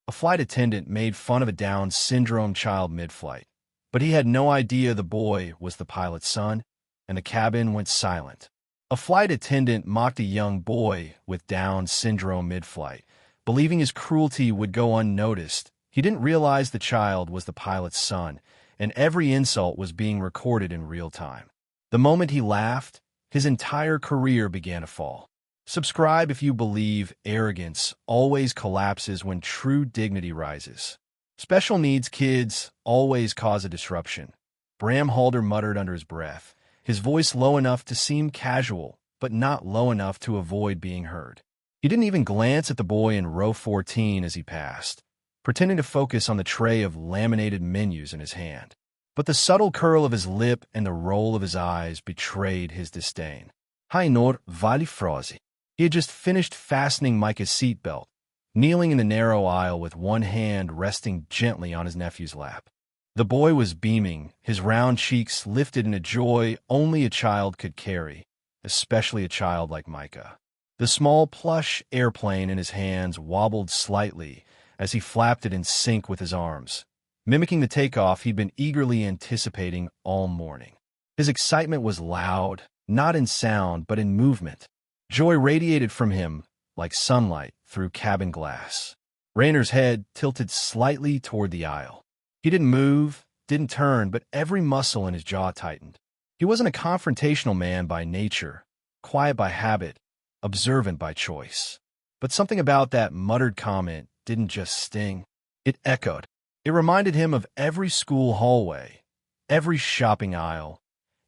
A flight attendant made fun of a Down syndrome child mid-flight, but he had no idea the boy was the pilot's son, and the cabin went silent. A flight attendant mocked a young boy with Down syndrome mid-flight, believing his cruelty would go unnoticed. He didn't realize the child was the pilot's son, and every insult was being recorded in real time. The moment he laughed, his entire career began to fall. Subscribe if you believe arrogance always collapses when true dignity rises. Special needs kids always cause a disruption. Bram Halder muttered under his breath, his voice low enough to seem casual, but not low enough to avoid being heard. He didn't even glance at the boy in row 14 as he passed, pretending to focus on the tray of laminated menus in his hand. But the subtle curl of his lip and the roll of his eyes betrayed his disdain. Raynor Vale froze. He had just finished fastening Micah's seatbelt, kneeling in the narrow aisle with one hand resting gently on his nephew's lap. The boy was beaming, his round cheeks lifted in a joy only a child could carry, especially a child like Micah. The small plush airplane in his hands wobbled slightly as he flapped it in sync with his arms, mimicking the takeoff he'd been eagerly anticipating all morning. His excitement was loud, not in sound but in movement. Joy radiated from him like sunlight through cabin glass. Raynor's head tilted slightly toward the aisle. He didn't move, didn't turn, but every muscle in his jaw tightened. He wasn't a confrontational man by nature, quiet by habit, observant by choice. But something about that muttered comment didn't just sting. It echoed. It reminded him of every school hallway, every shopping aisle,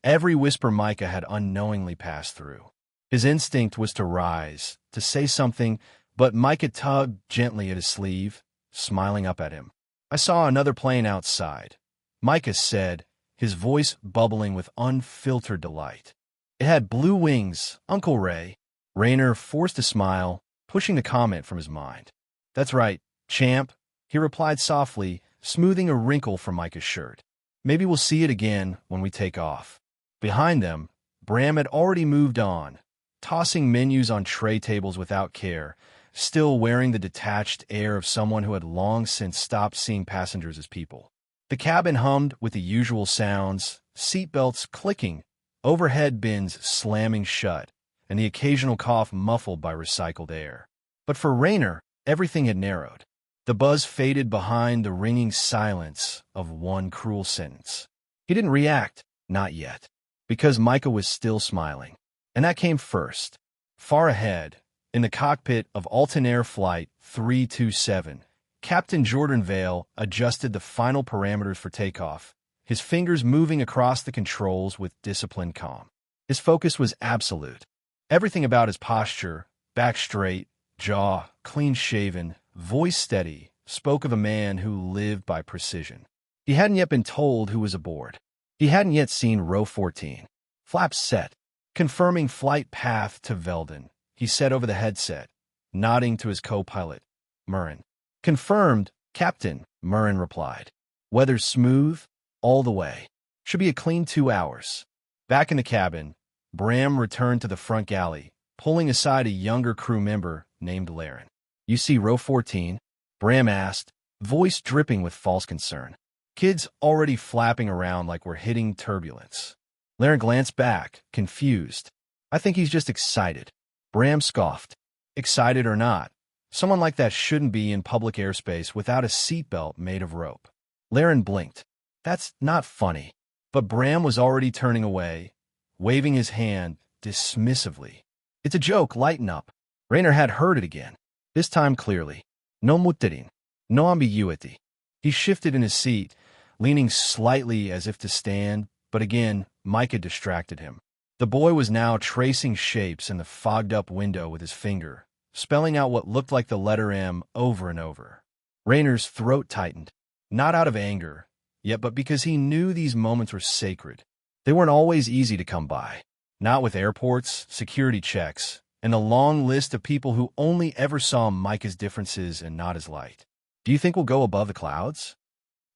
every whisper Micah had unknowingly passed through. His instinct was to rise, to say something, but Micah tugged gently at his sleeve, smiling up at him. "I saw another plane outside," Micah said, his voice bubbling with unfiltered delight. "It had blue wings, Uncle Ray." Raynor forced a smile, pushing the comment from his mind. "That's right, champ," he replied softly, smoothing a wrinkle from Micah's shirt. "Maybe we'll see it again when we take off." Behind them, Bram had already moved on, tossing menus on tray tables without care, still wearing the detached air of someone who had long since stopped seeing passengers as people. The cabin hummed with the usual sounds, seatbelts clicking, overhead bins slamming shut, and the occasional cough muffled by recycled air. But for Raynor, everything had narrowed. The buzz faded behind the ringing silence of one cruel sentence. He didn't react, not yet, because Micah was still smiling. And that came first. Far ahead, in the cockpit of Attendant Flight 327, Captain Raynor Vale adjusted the final parameters for takeoff, his fingers moving across the controls with disciplined calm. His focus was absolute. Everything about his posture, back straight, jaw clean-shaven, voice steady, spoke of a man who lived by precision. He hadn't yet been told who was aboard. He hadn't yet seen row 14. Flaps set, confirming flight path to Veldon, he said over the headset, nodding to his co-pilot, Murren. "Confirmed, Captain," Murren replied. "Weather's smooth, all the way. Should be a clean 2 hours." Back in the cabin, Bram returned to the front galley, pulling aside a younger crew member named Laren. "You see row 14? Bram asked, voice dripping with false concern. "Kid's already flapping around like we're hitting turbulence." Laren glanced back, confused. "I think he's just excited." Bram scoffed. "Excited or not, someone like that shouldn't be in public airspace without a seatbelt made of rope." Laren blinked. "That's not funny." But Bram was already turning away, waving his hand dismissively. "It's a joke, lighten up." Raynor had heard it again, this time clearly. No muttered, no ambiguity. He shifted in his seat, leaning slightly as if to stand, but again, Micah distracted him. The boy was now tracing shapes in the fogged-up window with his finger, spelling out what looked like the letter M over and over. Raynor's throat tightened, not out of anger, yet but because he knew these moments were sacred. They weren't always easy to come by, not with airports, security checks, and a long list of people who only ever saw Micah's differences and not his light. "Do you think we'll go above the clouds?"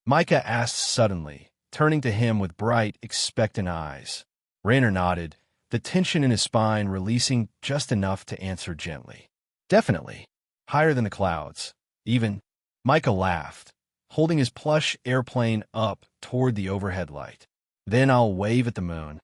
Micah asked suddenly, turning to him with bright, expectant eyes. Raynor nodded, the tension in his spine releasing just enough to answer gently. "Definitely. Higher than the clouds. Even Micah laughed, holding his plush airplane up toward the overhead light. Then I'll wave at the moon.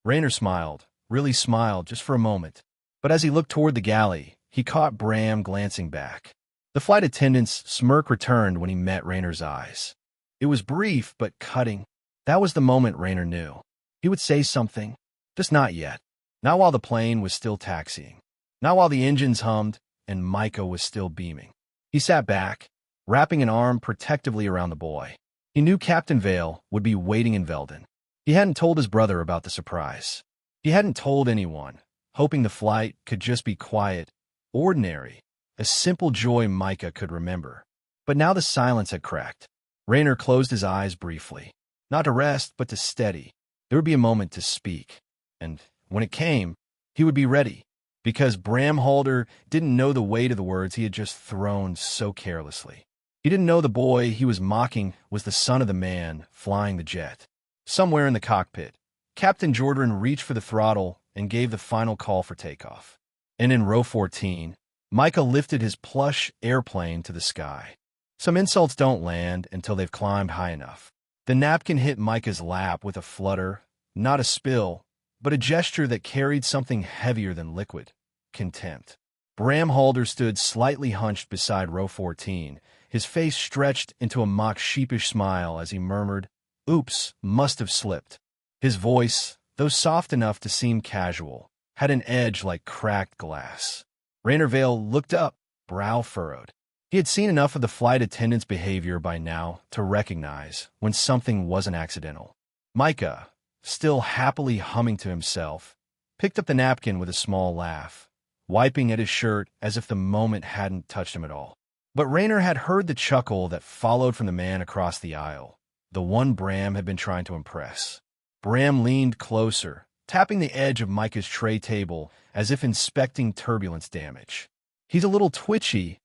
Raynor smiled, really smiled just for a moment. But as he looked toward the galley, he caught Bram glancing back. The flight attendant's smirk returned when he met Raynor's eyes. It was brief but cutting. That was the moment Raynor knew. He would say something, just not yet. Not while the plane was still taxiing. Not while the engines hummed and Micah was still beaming. He sat back, wrapping an arm protectively around the boy. He knew Captain Vale would be waiting in Veldon. He hadn't told his brother about the surprise. He hadn't told anyone, hoping the flight could just be quiet, ordinary, a simple joy Micah could remember. But now the silence had cracked. Raynor closed his eyes briefly, not to rest, but to steady. There would be a moment to speak, and when it came, he would be ready, because Bram Halder didn't know the weight of the words he had just thrown so carelessly. He didn't know the boy he was mocking was the son of the man flying the jet. Somewhere in the cockpit, Captain Jordan reached for the throttle and gave the final call for takeoff. And in row 14, Micah lifted his plush airplane to the sky. Some insults don't land until they've climbed high enough. The napkin hit Micah's lap with a flutter, not a spill, but a gesture that carried something heavier than liquid: contempt. Bram Halder stood slightly hunched beside row 14, his face stretched into a mock sheepish smile as he murmured, "Oops, must have slipped." His voice, though soft enough to seem casual, had an edge like cracked glass. Raynor Vale looked up, brow furrowed. He had seen enough of the flight attendant's behavior by now to recognize when something wasn't accidental. Micah, still happily humming to himself, picked up the napkin with a small laugh, wiping at his shirt as if the moment hadn't touched him at all. But Raynor had heard the chuckle that followed from the man across the aisle, the one Bram had been trying to impress. Bram leaned closer, tapping the edge of Micah's tray table as if inspecting turbulence damage. "He's a little twitchy,"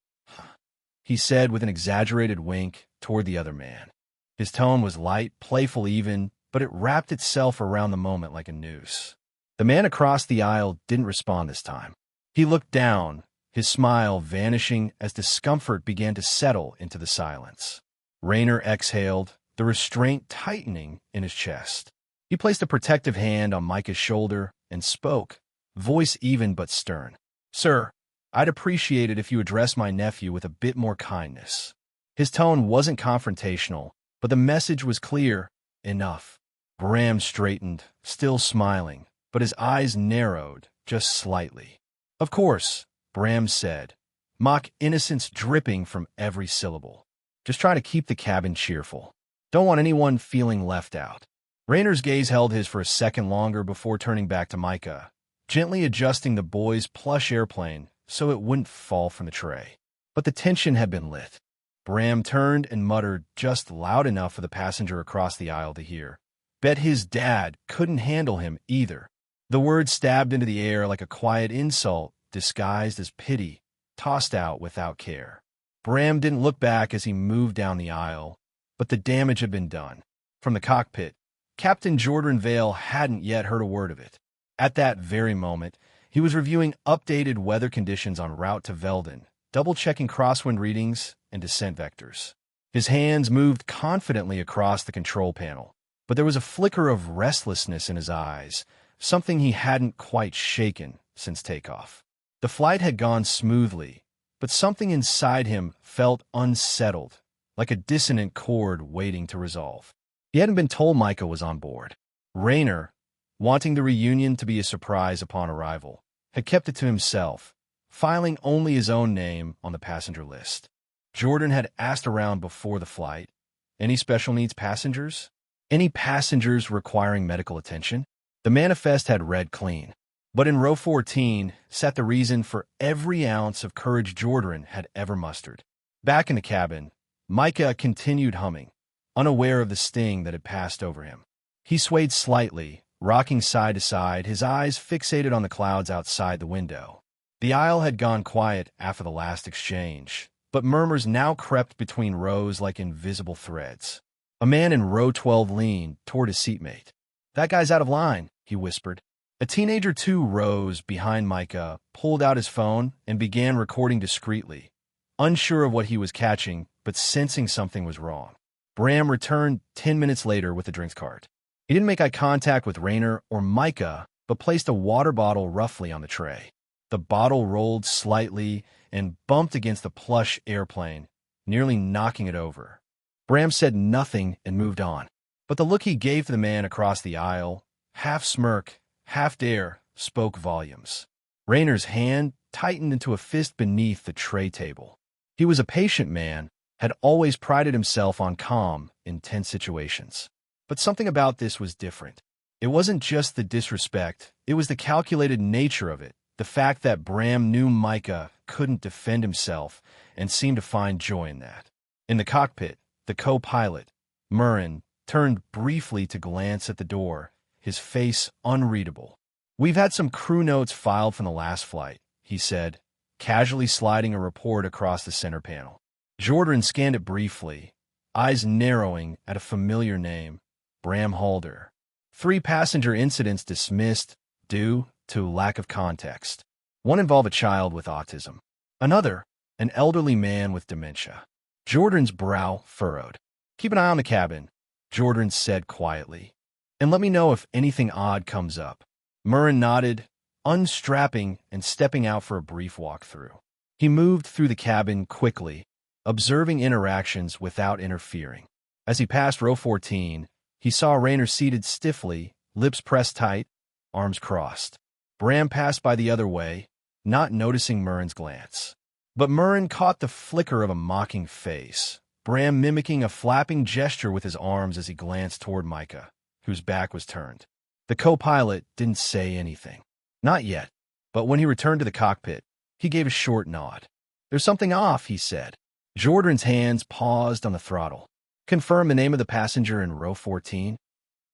he said with an exaggerated wink toward the other man. His tone was light, playful even, but it wrapped itself around the moment like a noose. The man across the aisle didn't respond this time. He looked down, his smile vanishing as discomfort began to settle into the silence. Raynor exhaled, the restraint tightening in his chest. He placed a protective hand on Micah's shoulder and spoke, voice even but stern. "Sir, I'd appreciate it if you addressed my nephew with a bit more kindness." His tone wasn't confrontational, but the message was clear enough. Bram straightened, still smiling, but his eyes narrowed just slightly. "Of course," Bram said, mock innocence dripping from every syllable. "Just try to keep the cabin cheerful. Don't want anyone feeling left out." Raynor's gaze held his for a second longer before turning back to Micah, gently adjusting the boy's plush airplane so it wouldn't fall from the tray. But the tension had been lit. Bram turned and muttered just loud enough for the passenger across the aisle to hear. "Bet his dad couldn't handle him either." The word stabbed into the air like a quiet insult disguised as pity, tossed out without care. Bram didn't look back as he moved down the aisle, but the damage had been done. From the cockpit, Captain Jordan Vale hadn't yet heard a word of it. At that very moment, he was reviewing updated weather conditions en route to Veldon, double-checking crosswind readings and descent vectors. His hands moved confidently across the control panel, but there was a flicker of restlessness in his eyes, something he hadn't quite shaken since takeoff. The flight had gone smoothly, but something inside him felt unsettled, like a dissonant chord waiting to resolve. He hadn't been told Micah was on board. Raynor, wanting the reunion to be a surprise upon arrival, had kept it to himself, filing only his own name on the passenger list. Jordan had asked around before the flight, "Any special needs passengers? Any passengers requiring medical attention?" The manifest had read clean. But in row 14 sat the reason for every ounce of courage Jordan had ever mustered. Back in the cabin, Micah continued humming, unaware of the sting that had passed over him. He swayed slightly, rocking side to side, his eyes fixated on the clouds outside the window. The aisle had gone quiet after the last exchange, but murmurs now crept between rows like invisible threads. A man in row 12 leaned toward his seatmate. "That guy's out of line," he whispered. A teenager 2 rows behind Micah pulled out his phone and began recording discreetly, unsure of what he was catching, but sensing something was wrong. Bram returned 10 minutes later with the drinks cart. He didn't make eye contact with Raynor or Micah, but placed a water bottle roughly on the tray. The bottle rolled slightly and bumped against the plush airplane, nearly knocking it over. Bram said nothing and moved on. But the look he gave to the man across the aisle, half smirk, half dare, spoke volumes. Raynor's hand tightened into a fist beneath the tray table. He was a patient man, had always prided himself on calm in tense situations. But something about this was different. It wasn't just the disrespect, it was the calculated nature of it, the fact that Bram knew Micah couldn't defend himself and seemed to find joy in that. In the cockpit, the co-pilot, Murren, turned briefly to glance at the door, his face unreadable. "We've had some crew notes filed from the last flight," he said, casually sliding a report across the center panel. Jordan scanned it briefly, eyes narrowing at a familiar name, Bram Halder. 3 passenger incidents dismissed due to lack of context. One involved a child with autism. Another, an elderly man with dementia. Jordan's brow furrowed. "Keep an eye on the cabin," Jordan said quietly, "and let me know if anything odd comes up." Murren nodded, unstrapping and stepping out for a brief walkthrough. He moved through the cabin quickly, observing interactions without interfering. As he passed row 14, he saw Raynor seated stiffly, lips pressed tight, arms crossed. Bram passed by the other way, not noticing Murren's glance. But Murren caught the flicker of a mocking face, Bram mimicking a flapping gesture with his arms as he glanced toward Micah, whose back was turned. The co-pilot didn't say anything. Not yet, but when he returned to the cockpit, he gave a short nod. "There's something off," he said. Jordan's hands paused on the throttle. "Confirm the name of the passenger in row 14.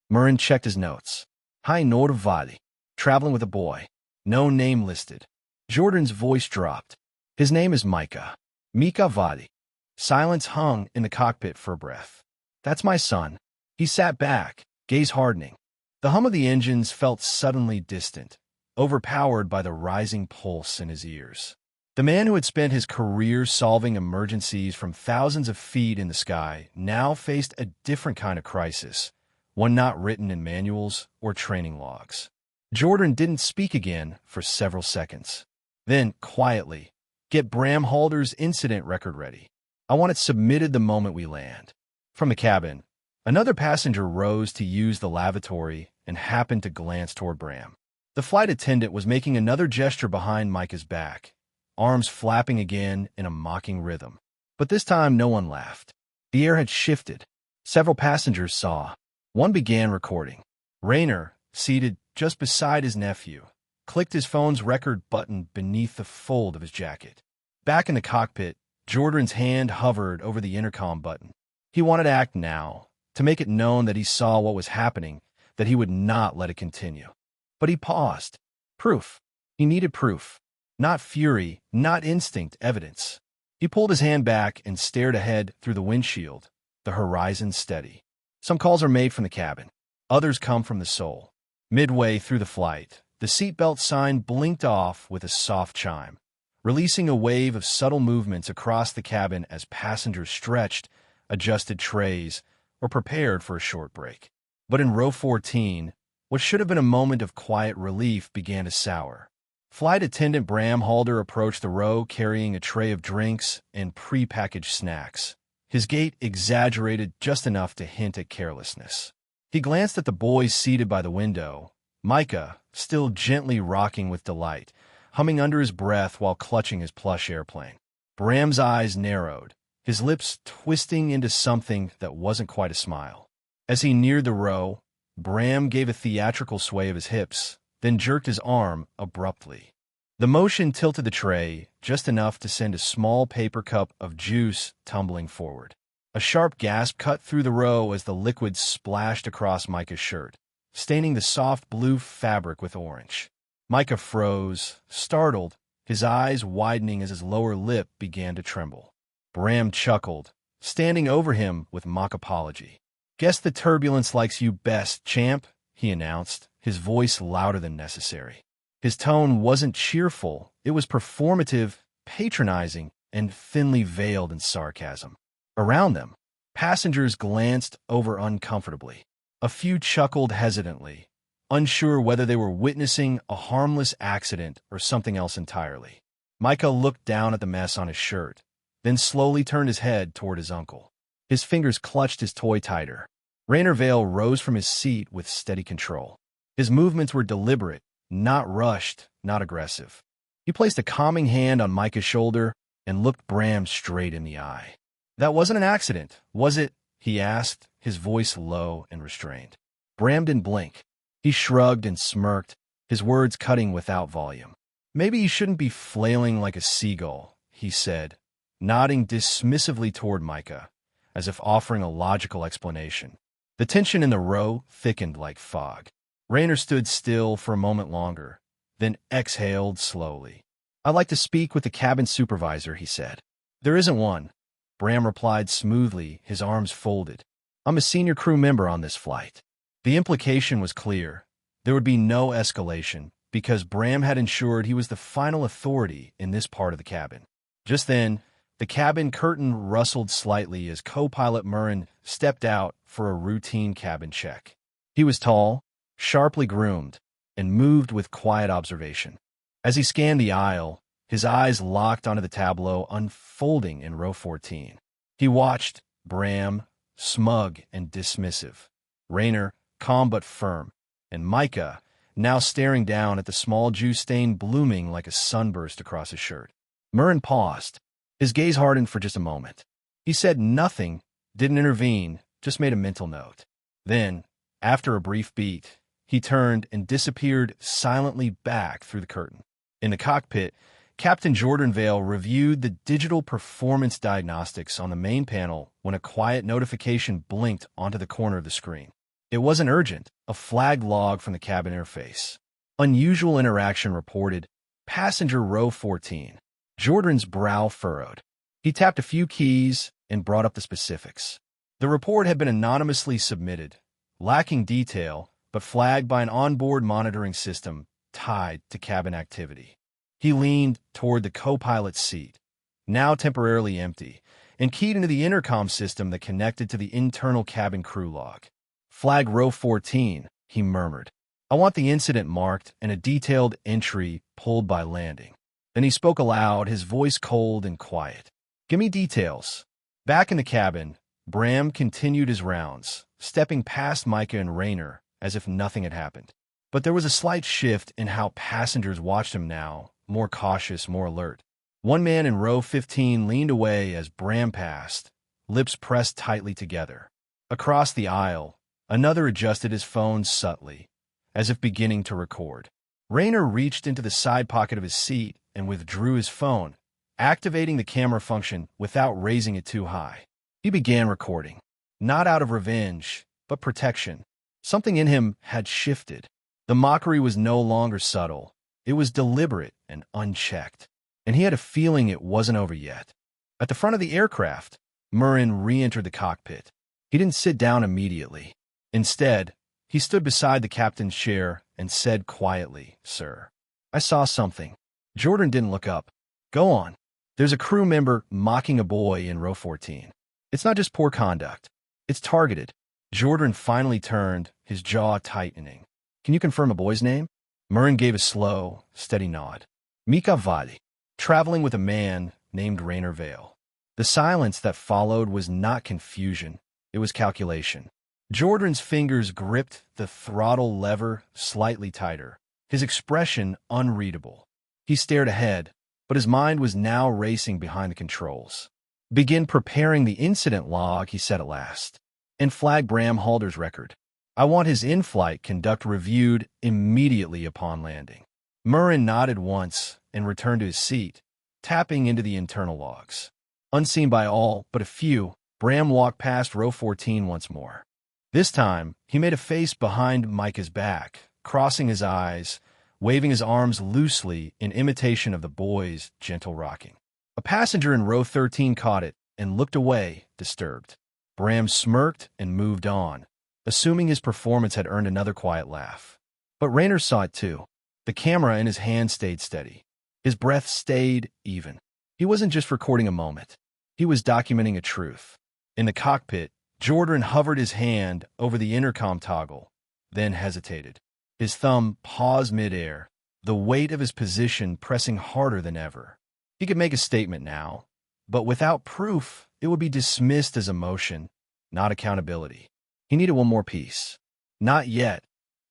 Murren checked his notes. Raynor Vale. Traveling with a boy. No name listed. Jordan's voice dropped. "His name is Micah. Micah Vale." Silence hung in the cockpit for a breath. "That's my son." He sat back, gaze hardening. The hum of the engines felt suddenly distant, overpowered by the rising pulse in his ears. The man who had spent his career solving emergencies from thousands of feet in the sky now faced a different kind of crisis, one not written in manuals or training logs. Jordan didn't speak again for several seconds. Then, quietly, "Get Bram Halder's incident record ready. I want it submitted the moment we land." From the cabin, another passenger rose to use the lavatory and happened to glance toward Bram. The flight attendant was making another gesture behind Micah's back, arms flapping again in a mocking rhythm. But this time no one laughed. The air had shifted. Several passengers saw. One began recording. Raynor, seated just beside his nephew, clicked his phone's record button beneath the fold of his jacket. Back in the cockpit, Jordan's hand hovered over the intercom button. He wanted to act now, to make it known that he saw what was happening, that he would not let it continue. But he paused. Proof. He needed proof. Not fury, not instinct, evidence. He pulled his hand back and stared ahead through the windshield, the horizon steady. Some calls are made from the cabin. Others come from the soul. Midway through the flight, the seatbelt sign blinked off with a soft chime, releasing a wave of subtle movements across the cabin as passengers stretched, adjusted trays, or prepared for a short break. But in row 14, what should have been a moment of quiet relief began to sour. Flight attendant Bram Halder approached the row carrying a tray of drinks and pre-packaged snacks, his gait exaggerated just enough to hint at carelessness. He glanced at the boys seated by the window, Micah, still gently rocking with delight, humming under his breath while clutching his plush airplane. Bram's eyes narrowed, his lips twisting into something that wasn't quite a smile. As he neared the row, Bram gave a theatrical sway of his hips, then jerked his arm abruptly. The motion tilted the tray just enough to send a small paper cup of juice tumbling forward. A sharp gasp cut through the row as the liquid splashed across Micah's shirt, staining the soft blue fabric with orange. Micah froze, startled, his eyes widening as his lower lip began to tremble. Bram chuckled, standing over him with mock apology. "Guess the turbulence likes you best, champ," he announced, his voice louder than necessary. His tone wasn't cheerful, it was performative, patronizing, and thinly veiled in sarcasm. Around them, passengers glanced over uncomfortably. A few chuckled hesitantly, unsure whether they were witnessing a harmless accident or something else entirely. Micah looked down at the mess on his shirt, then slowly turned his head toward his uncle. His fingers clutched his toy tighter. Raynor Vale rose from his seat with steady control. His movements were deliberate, not rushed, not aggressive. He placed a calming hand on Micah's shoulder and looked Bram straight in the eye. "That wasn't an accident, was it?" he asked, his voice low and restrained. Bram didn't blink. He shrugged and smirked, his words cutting without volume. "Maybe you shouldn't be flailing like a seagull," he said, nodding dismissively toward Micah, as if offering a logical explanation. The tension in the row thickened like fog. Raynor stood still for a moment longer, then exhaled slowly. "I'd like to speak with the cabin supervisor," he said. "There isn't one," Bram replied smoothly, his arms folded. "I'm a senior crew member on this flight." The implication was clear. There would be no escalation, because Bram had ensured he was the final authority in this part of the cabin. Just then, the cabin curtain rustled slightly as co-pilot Murren stepped out for a routine cabin check. He was tall, sharply groomed, and moved with quiet observation. As he scanned the aisle, his eyes locked onto the tableau unfolding in row 14. He watched Bram, smug and dismissive, Raynor, calm but firm, and Micah, now staring down at the small juice stain blooming like a sunburst across his shirt. Murren paused. His gaze hardened for just a moment. He said nothing, didn't intervene, just made a mental note. Then, after a brief beat, he turned and disappeared silently back through the curtain. In the cockpit, Captain Jordan Vale reviewed the digital performance diagnostics on the main panel when a quiet notification blinked onto the corner of the screen. It wasn't urgent, a flagged log from the cabin interface. Unusual interaction reported, passenger row 14. Jordan's brow furrowed. He tapped a few keys and brought up the specifics. The report had been anonymously submitted, lacking detail, but flagged by an onboard monitoring system tied to cabin activity. He leaned toward the co-pilot's seat, now temporarily empty, and keyed into the intercom system that connected to the internal cabin crew log. "Flag row 14, he murmured. "I want the incident marked and a detailed entry pulled by landing." Then he spoke aloud, his voice cold and quiet. "Give me details." Back in the cabin, Bram continued his rounds, stepping past Micah and Raynor as if nothing had happened. But there was a slight shift in how passengers watched him now, more cautious, more alert. One man in row 15 leaned away as Bram passed, lips pressed tightly together. Across the aisle, another adjusted his phone subtly, as if beginning to record. Raynor reached into the side pocket of his seat and withdrew his phone, activating the camera function without raising it too high. He began recording, not out of revenge, but protection. Something in him had shifted. The mockery was no longer subtle. It was deliberate and unchecked, and he had a feeling it wasn't over yet. At the front of the aircraft, Murren re-entered the cockpit. He didn't sit down immediately. Instead, he stood beside the captain's chair and said quietly, "Sir, I saw something." Jordan didn't look up. "Go on." "There's a crew member mocking a boy in row 14. It's not just poor conduct. It's targeted." Jordan finally turned, his jaw tightening. "Can you confirm a boy's name?" Murren gave a slow, steady nod. "Micah Vale, traveling with a man named Raynor Vale." The silence that followed was not confusion. It was calculation. Jordan's fingers gripped the throttle lever slightly tighter, his expression unreadable. He stared ahead, but his mind was now racing behind the controls. "Begin preparing the incident log," he said at last, "and flag Bram Halder's record. I want his in-flight conduct reviewed immediately upon landing." Murren nodded once and returned to his seat, tapping into the internal logs. Unseen by all but a few, Bram walked past row 14 once more. This time, he made a face behind Micah's back, crossing his eyes, waving his arms loosely in imitation of the boy's gentle rocking. A passenger in row 13 caught it and looked away, disturbed. Bram smirked and moved on, assuming his performance had earned another quiet laugh. But Raynor saw it too. The camera in his hand stayed steady. His breath stayed even. He wasn't just recording a moment. He was documenting a truth. In the cockpit, Jordan hovered his hand over the intercom toggle, then hesitated. His thumb paused midair, the weight of his position pressing harder than ever. He could make a statement now, but without proof, it would be dismissed as emotion, not accountability. He needed one more piece. Not yet,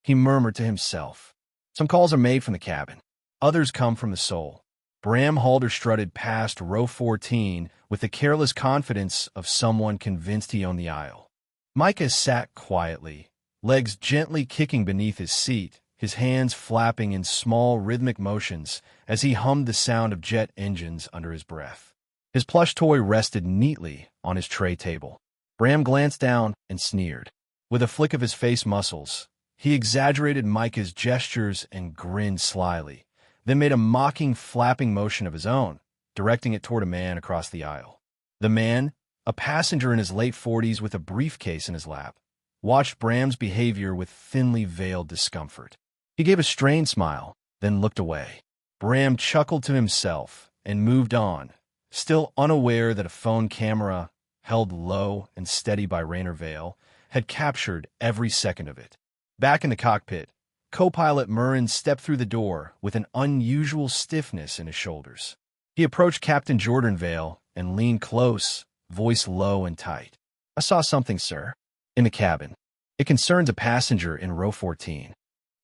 he murmured to himself. Some calls are made from the cabin. Others come from the soul. Bram Halder strutted past row 14 with the careless confidence of someone convinced he owned the aisle. Micah sat quietly, legs gently kicking beneath his seat, his hands flapping in small rhythmic motions as he hummed the sound of jet engines under his breath. His plush toy rested neatly on his tray table. Bram glanced down and sneered. With a flick of his face muscles, he exaggerated Micah's gestures and grinned slyly, then made a mocking flapping motion of his own, directing it toward a man across the aisle. The man, a passenger in his late 40s with a briefcase in his lap, watched Bram's behavior with thinly veiled discomfort. He gave a strained smile, then looked away. Bram chuckled to himself and moved on, still unaware that a phone camera, held low and steady by Raynor Vale, had captured every second of it. Back in the cockpit, co-pilot Murren stepped through the door with an unusual stiffness in his shoulders. He approached Captain Jordan Vale and leaned close, voice low and tight. "I saw something, sir, in the cabin. It concerns a passenger in row 14.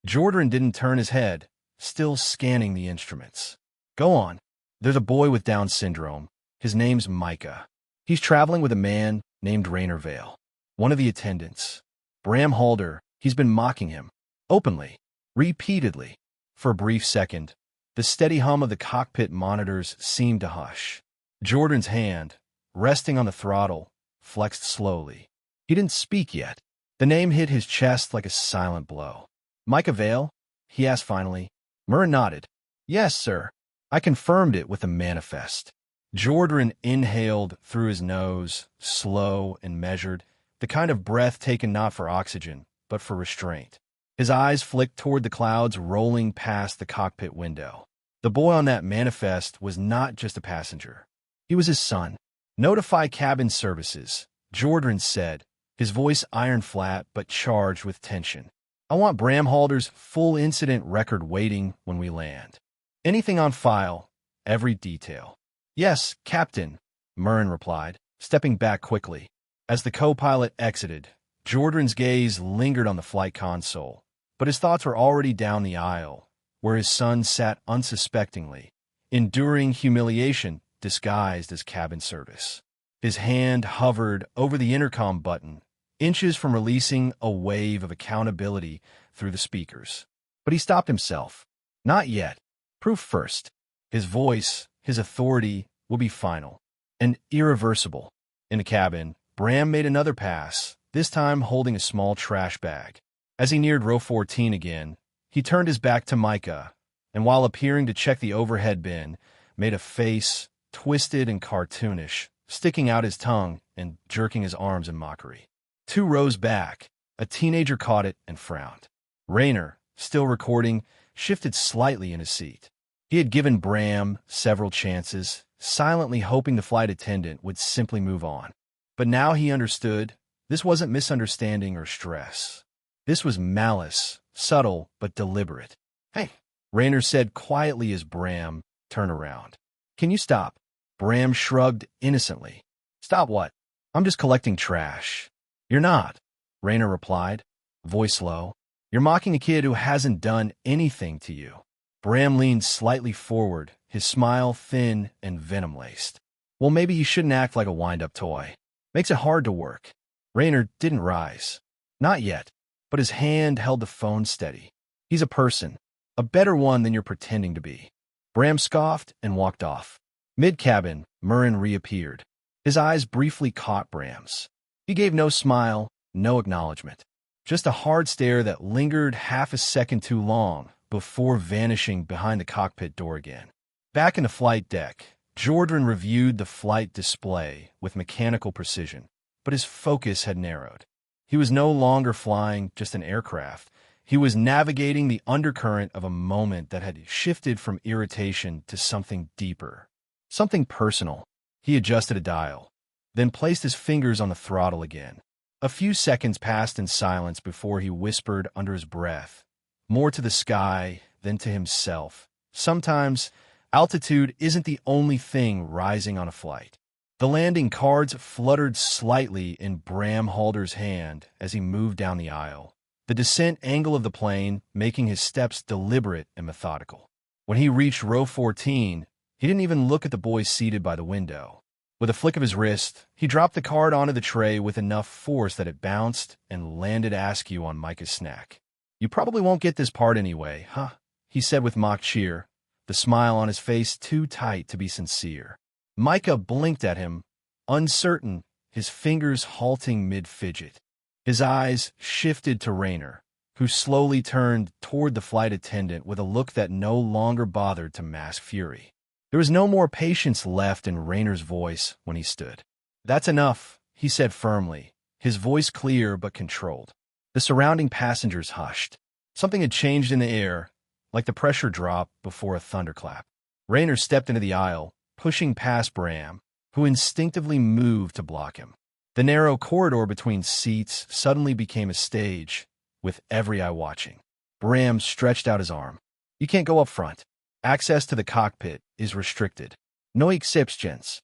Jordan didn't turn his head, still scanning the instruments. "Go on." "There's a boy with Down syndrome. His name's Micah. He's traveling with a man named Raynor Vale, one of the attendants. Bram Halder, he's been mocking him. Openly. Repeatedly." For a brief second, the steady hum of the cockpit monitors seemed to hush. Jordan's hand, resting on the throttle, flexed slowly. He didn't speak yet. The name hit his chest like a silent blow. "Micah Vale?" he asked finally. Murren nodded. "Yes, sir. I confirmed it with the manifest." Jordan inhaled through his nose, slow and measured, the kind of breath taken not for oxygen, but for restraint. His eyes flicked toward the clouds rolling past the cockpit window. The boy on that manifest was not just a passenger. He was his son. "Notify cabin services," Jordan said, his voice iron flat but charged with tension. "I want Bram Halder's full incident record waiting when we land. Anything on file, every detail." "Yes, Captain," Murren replied, stepping back quickly. As the co-pilot exited, Jordan's gaze lingered on the flight console, but his thoughts were already down the aisle, where his son sat unsuspectingly, enduring humiliation disguised as cabin service. His hand hovered over the intercom button, inches from releasing a wave of accountability through the speakers. But he stopped himself. Not yet. Proof first. His voice, his authority, will be final and irreversible. In the cabin, Bram made another pass, this time holding a small trash bag. As he neared row 14 again, he turned his back to Micah, and while appearing to check the overhead bin, made a face, twisted and cartoonish, sticking out his tongue and jerking his arms in mockery. 2 rows back, a teenager caught it and frowned. Raynor, still recording, shifted slightly in his seat. He had given Bram several chances, silently hoping the flight attendant would simply move on. But now he understood this wasn't misunderstanding or stress. This was malice, subtle but deliberate. "Hey," Raynor said quietly as Bram turned around. "Can you stop?" Bram shrugged innocently. "Stop what?" "I'm just collecting trash." "You're not," Raynor replied, voice low. "You're mocking a kid who hasn't done anything to you." Bram leaned slightly forward, his smile thin and venom-laced. "Well, maybe you shouldn't act like a wind-up toy. Makes it hard to work." Raynor didn't rise. Not yet, but his hand held the phone steady. "He's a person, a better one than you're pretending to be." Bram scoffed and walked off. Mid-cabin, Murren reappeared. His eyes briefly caught Bram's. He gave no smile, no acknowledgement. Just a hard stare that lingered half a second too long before vanishing behind the cockpit door again. Back in the flight deck, Jordan reviewed the flight display with mechanical precision, but his focus had narrowed. He was no longer flying just an aircraft. He was navigating the undercurrent of a moment that had shifted from irritation to something deeper, something personal. He adjusted a dial. then placed his fingers on the throttle again. A few seconds passed in silence before he whispered under his breath, more to the sky than to himself. Sometimes, altitude isn't the only thing rising on a flight. The landing cards fluttered slightly in Bram Halder's hand as he moved down the aisle, the descent angle of the plane making his steps deliberate and methodical. When he reached row 14, he didn't even look at the boy seated by the window. With a flick of his wrist, he dropped the card onto the tray with enough force that it bounced and landed askew on Micah's neck. "You probably won't get this part anyway, huh?" he said with mock cheer, the smile on his face too tight to be sincere. Micah blinked at him, uncertain, his fingers halting mid-fidget. His eyes shifted to Raynor, who slowly turned toward the flight attendant with a look that no longer bothered to mask fury. There was no more patience left in Raynor's voice when he stood. "That's enough," he said firmly, his voice clear but controlled. The surrounding passengers hushed. Something had changed in the air, like the pressure drop before a thunderclap. Raynor stepped into the aisle, pushing past Bram, who instinctively moved to block him. The narrow corridor between seats suddenly became a stage, with every eye watching. Bram stretched out his arm. "You can't go up front. Access to the cockpit is restricted. No exceptions."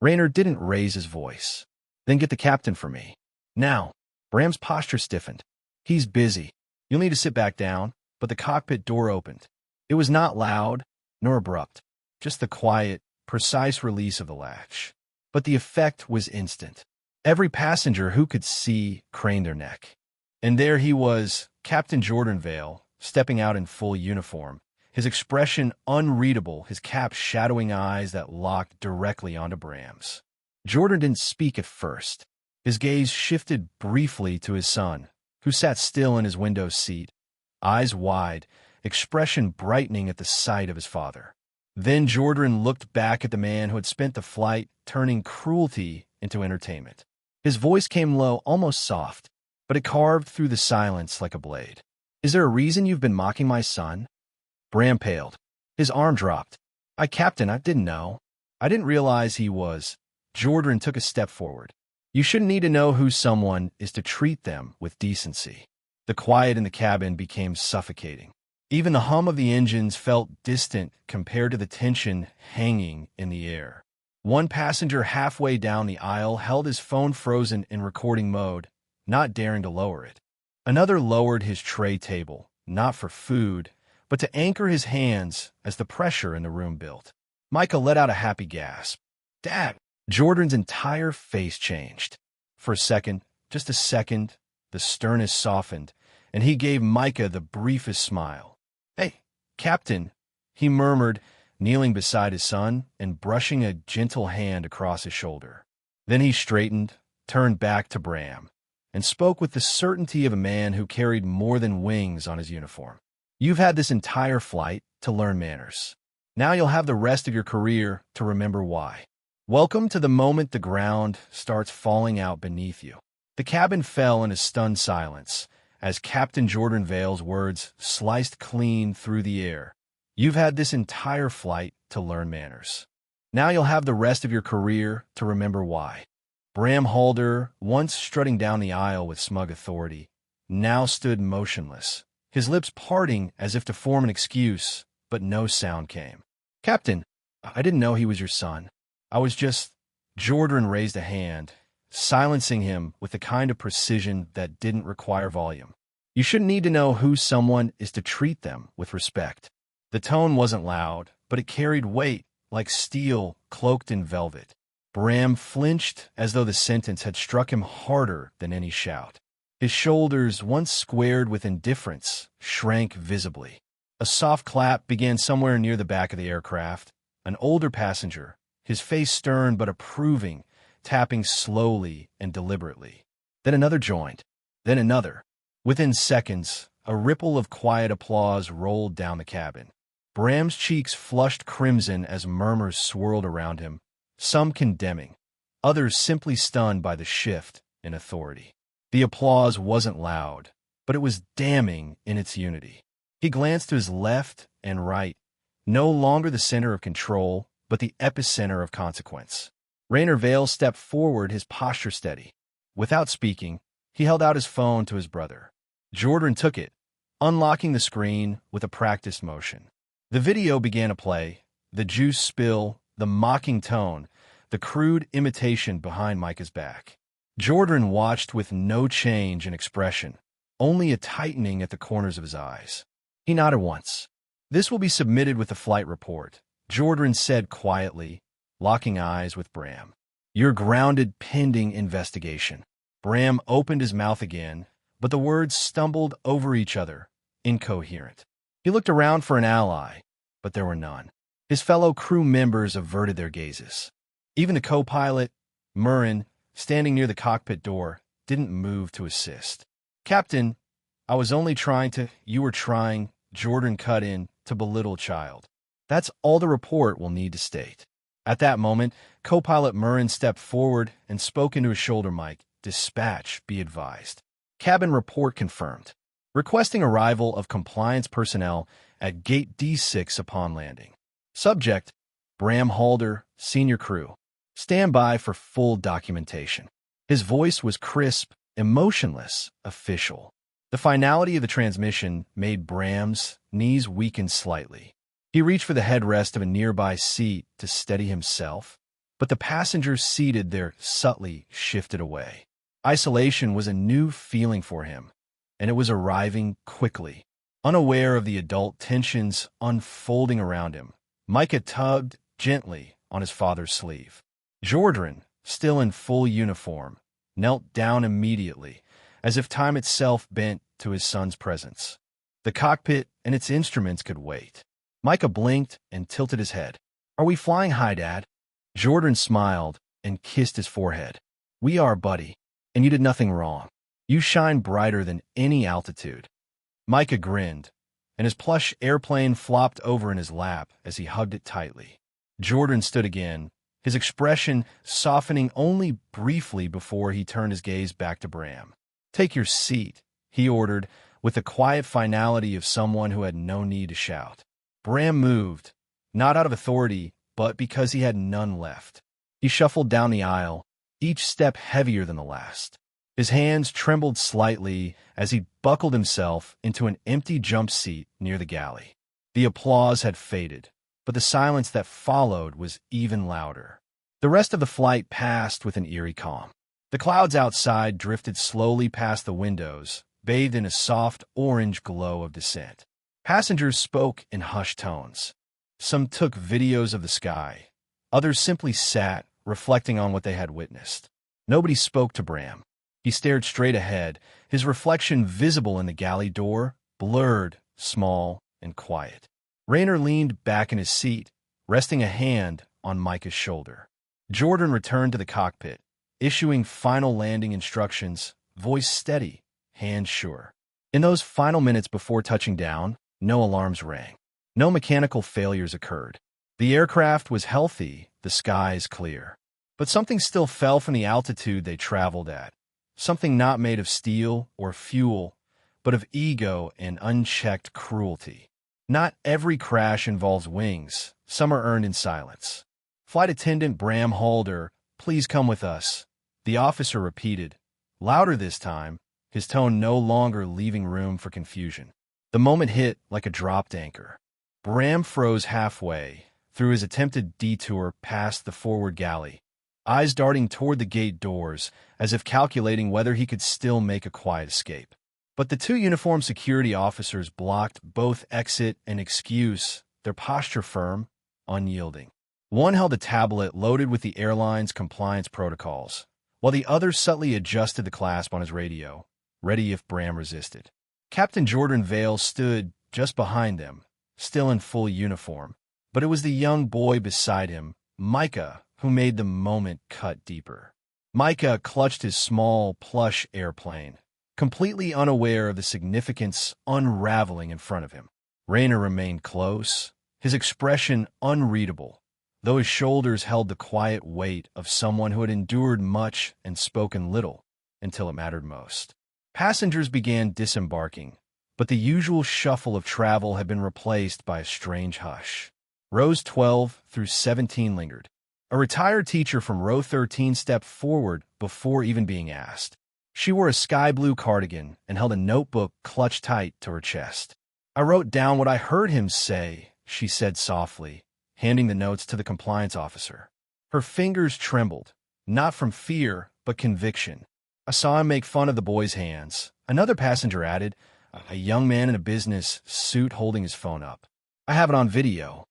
Raynor didn't raise his voice. "Then get the captain for me. Now." Bram's posture stiffened. "He's busy. You'll need to sit back down." But the cockpit door opened. It was not loud, nor abrupt, just the quiet, precise release of the latch. But the effect was instant. Every passenger who could see craned their neck. And there he was, Captain Raynor Vale, stepping out in full uniform, his expression unreadable, his cap's shadowing eyes that locked directly onto Bram's. Jordan didn't speak at first. His gaze shifted briefly to his son, who sat still in his window seat, eyes wide, expression brightening at the sight of his father. Then Jordan looked back at the man who had spent the flight turning cruelty into entertainment. His voice came low, almost soft, but it carved through the silence like a blade. "Is there a reason you've been mocking my son?" Bram paled. His arm dropped. Captain, I didn't know. I didn't realize he was." Jordan took a step forward. "You shouldn't need to know who someone is to treat them with decency." The quiet in the cabin became suffocating. Even the hum of the engines felt distant compared to the tension hanging in the air. One passenger halfway down the aisle held his phone frozen in recording mode, not daring to lower it. Another lowered his tray table, not for food, but to anchor his hands as the pressure in the room built. Micah let out a happy gasp. "Dad!" Jordan's entire face changed. For a second, just a second, the sternness softened, and he gave Micah the briefest smile. "Hey, Captain," he murmured, kneeling beside his son and brushing a gentle hand across his shoulder. Then he straightened, turned back to Bram, and spoke with the certainty of a man who carried more than wings on his uniform. "You've had this entire flight to learn manners. Now you'll have the rest of your career to remember why. Welcome to the moment the ground starts falling out beneath you." The cabin fell in a stunned silence as Captain Raynor Vale's words sliced clean through the air. "You've had this entire flight to learn manners. Now you'll have the rest of your career to remember why." Bram Halder, once strutting down the aisle with smug authority, now stood motionless, his lips parting as if to form an excuse, but no sound came. "Captain, I didn't know he was your son. I was just—" Jordan raised a hand, silencing him with the kind of precision that didn't require volume. "You shouldn't need to know who someone is to treat them with respect." The tone wasn't loud, but it carried weight, like steel cloaked in velvet. Bram flinched as though the sentence had struck him harder than any shout. His shoulders, once squared with indifference, shrank visibly. A soft clap began somewhere near the back of the aircraft. An older passenger, his face stern but approving, tapping slowly and deliberately. Then another joined. Then another. Within seconds, a ripple of quiet applause rolled down the cabin. Bram's cheeks flushed crimson as murmurs swirled around him, some condemning, others simply stunned by the shift in authority. The applause wasn't loud, but it was damning in its unity. He glanced to his left and right, no longer the center of control, but the epicenter of consequence. Raynor Vale stepped forward, his posture steady. Without speaking, he held out his phone to his brother. Jordan took it, unlocking the screen with a practiced motion. The video began to play, the juice spill, the mocking tone, the crude imitation behind Micah's back. Jordan watched with no change in expression, only a tightening at the corners of his eyes. He nodded once. "This will be submitted with the flight report," Jordan said quietly, locking eyes with Bram. "You're grounded pending investigation." Bram opened his mouth again, but the words stumbled over each other, incoherent. He looked around for an ally, but there were none. His fellow crew members averted their gazes. Even the co-pilot, Murrin, standing near the cockpit door, didn't move to assist. "Captain, I was only trying to—" "You were trying," Jordan cut in, "to belittle child. That's all the report will need to state." At that moment, co-pilot Murrin stepped forward and spoke into his shoulder mic. "Dispatch, be advised. Cabin report confirmed. Requesting arrival of compliance personnel at gate D6 upon landing. Subject, Bram Halder, senior crew. Stand by for full documentation." His voice was crisp, emotionless, official. The finality of the transmission made Bram's knees weaken slightly. He reached for the headrest of a nearby seat to steady himself, but the passengers seated there subtly shifted away. Isolation was a new feeling for him, and it was arriving quickly. Unaware of the adult tensions unfolding around him, Micah tugged gently on his father's sleeve. Jordan, still in full uniform, knelt down immediately, as if time itself bent to his son's presence. The cockpit and its instruments could wait. Micah blinked and tilted his head. "Are we flying high, Dad?" Jordan smiled and kissed his forehead. "We are, buddy, and you did nothing wrong. You shine brighter than any altitude." Micah grinned, and his plush airplane flopped over in his lap as he hugged it tightly. Jordan stood again, his expression softening only briefly before he turned his gaze back to Bram. "Take your seat," he ordered, with the quiet finality of someone who had no need to shout. Bram moved, not out of authority, but because he had none left. He shuffled down the aisle, each step heavier than the last. His hands trembled slightly as he buckled himself into an empty jump seat near the galley. The applause had faded, but the silence that followed was even louder. The rest of the flight passed with an eerie calm. The clouds outside drifted slowly past the windows, bathed in a soft orange glow of descent. Passengers spoke in hushed tones. Some took videos of the sky. Others simply sat, reflecting on what they had witnessed. Nobody spoke to Bram. He stared straight ahead, his reflection visible in the galley door, blurred, small, and quiet. Raynor leaned back in his seat, resting a hand on Micah's shoulder. Jordan returned to the cockpit, issuing final landing instructions, voice steady, hand sure. In those final minutes before touching down, no alarms rang. No mechanical failures occurred. The aircraft was healthy, the skies clear. But something still fell from the altitude they traveled at. Something not made of steel or fuel, but of ego and unchecked cruelty. Not every crash involves wings. Some are earned in silence. "Flight attendant Bram Halder, please come with us," the officer repeated, louder this time, his tone no longer leaving room for confusion. The moment hit like a dropped anchor. Bram froze halfway through his attempted detour past the forward galley, eyes darting toward the gate doors as if calculating whether he could still make a quiet escape. But the two uniformed security officers blocked both exit and excuse, their posture firm, unyielding. One held a tablet loaded with the airline's compliance protocols, while the other subtly adjusted the clasp on his radio, ready if Bram resisted. Captain Raynor Vale stood just behind them, still in full uniform, but it was the young boy beside him, Micah, who made the moment cut deeper. Micah clutched his small, plush airplane, completely unaware of the significance unraveling in front of him. Raynor remained close, his expression unreadable, though his shoulders held the quiet weight of someone who had endured much and spoken little until it mattered most. Passengers began disembarking, but the usual shuffle of travel had been replaced by a strange hush. Rows 12 through 17 lingered, A retired teacher from row 13 stepped forward before even being asked. She wore a sky blue cardigan and held a notebook clutched tight to her chest. "I wrote down what I heard him say," she said softly, handing the notes to the compliance officer. Her fingers trembled, not from fear, but conviction. "I saw him make fun of the boy's hands," another passenger added, a young man in a business suit holding his phone up. "I have it on video."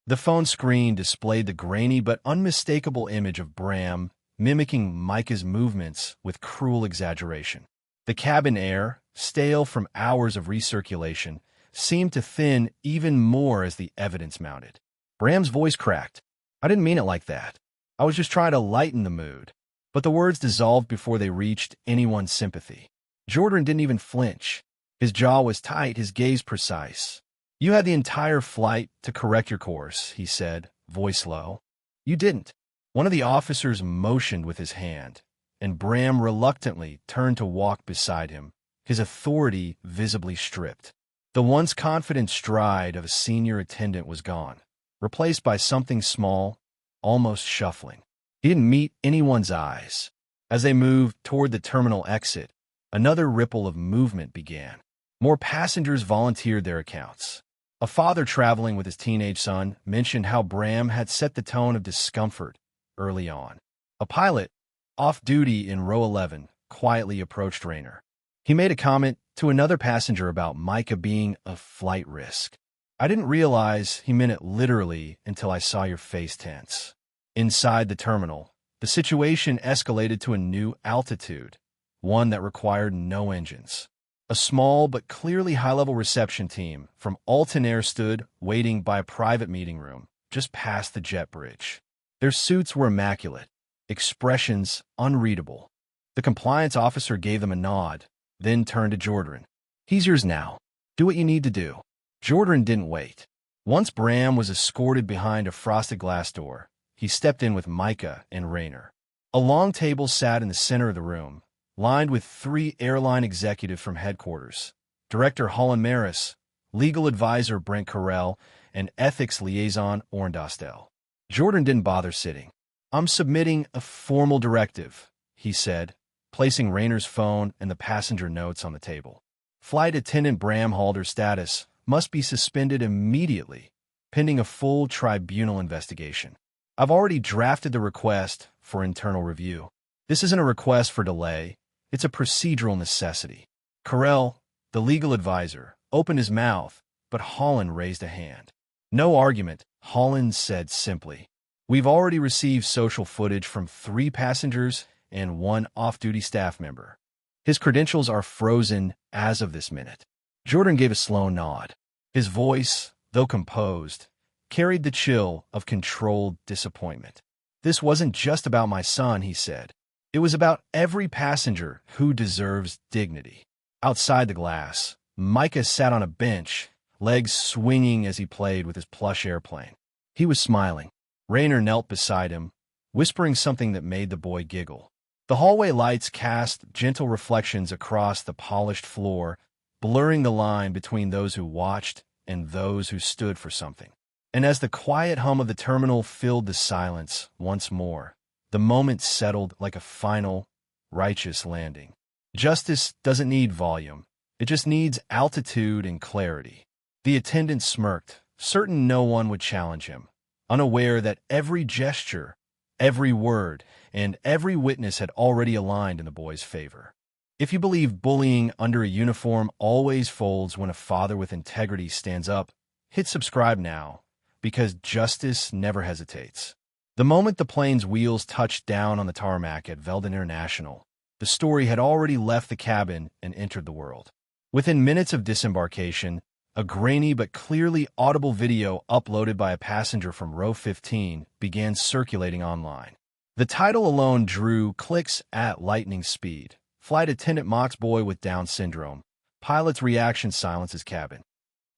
The phone screen displayed the grainy but unmistakable image of Bram mimicking Micah's movements with cruel exaggeration. The cabin air, stale from hours of recirculation, seemed to thin even more as the evidence mounted. Bram's voice cracked. "I didn't mean it like that. I was just trying to lighten the mood." But the words dissolved before they reached anyone's sympathy. Jordan didn't even flinch. His jaw was tight, his gaze precise. "You had the entire flight to correct your course," he said, voice low. "You didn't." One of the officers motioned with his hand, and Bram reluctantly turned to walk beside him, his authority visibly stripped. The once confident stride of a senior attendant was gone, replaced by something small, almost shuffling. He didn't meet anyone's eyes. As they moved toward the terminal exit, another ripple of movement began. More passengers volunteered their accounts. A father traveling with his teenage son mentioned how Bram had set the tone of discomfort early on. A pilot, off-duty in row 11, quietly approached Raynor. He made a comment to another passenger about Micah being a flight risk. "I didn't realize he meant it literally until I saw your face tense." Inside the terminal, the situation escalated to a new altitude, one that required no engines. A small but clearly high-level reception team from Alton Air stood waiting by a private meeting room just past the jet bridge. Their suits were immaculate, expressions unreadable. The compliance officer gave them a nod, then turned to Jordan. "He's yours now. Do what you need to do." Jordan didn't wait. Once Bram was escorted behind a frosted glass door, he stepped in with Micah and Raynor. A long table sat in the center of the room, lined with 3 airline executives from headquarters: Director Holland Maris, Legal Advisor Brent Carell, and Ethics Liaison Orrin Dostell. Jordan didn't bother sitting. "I'm submitting a formal directive," he said, placing Raynor's phone and the passenger notes on the table. "Flight Attendant Bram Halder's status must be suspended immediately, pending a full tribunal investigation. I've already drafted the request for internal review. This isn't a request for delay. It's a procedural necessity." Carell, the legal advisor, opened his mouth, but Holland raised a hand. "No argument," Holland said simply. "We've already received social footage from 3 passengers and 1 off-duty staff member. His credentials are frozen as of this minute." Jordan gave a slow nod. His voice, though composed, carried the chill of controlled disappointment. "This wasn't just about my son," he said. "It was about every passenger who deserves dignity." Outside the glass, Micah sat on a bench, legs swinging as he played with his plush airplane. He was smiling. Raynor knelt beside him, whispering something that made the boy giggle. The hallway lights cast gentle reflections across the polished floor, blurring the line between those who watched and those who stood for something. And as the quiet hum of the terminal filled the silence once more, the moment settled like a final, righteous landing. Justice doesn't need volume. It just needs altitude and clarity. The attendant smirked, certain no one would challenge him, unaware that every gesture, every word, and every witness had already aligned in the boy's favor. If you believe bullying under a uniform always folds when a father with integrity stands up, hit subscribe now, because justice never hesitates. The moment the plane's wheels touched down on the tarmac at Veldon International, the story had already left the cabin and entered the world. Within minutes of disembarkation, a grainy but clearly audible video uploaded by a passenger from row 15 began circulating online. The title alone drew clicks at lightning speed. Flight attendant mocks boy with Down syndrome. Pilot's reaction silences cabin.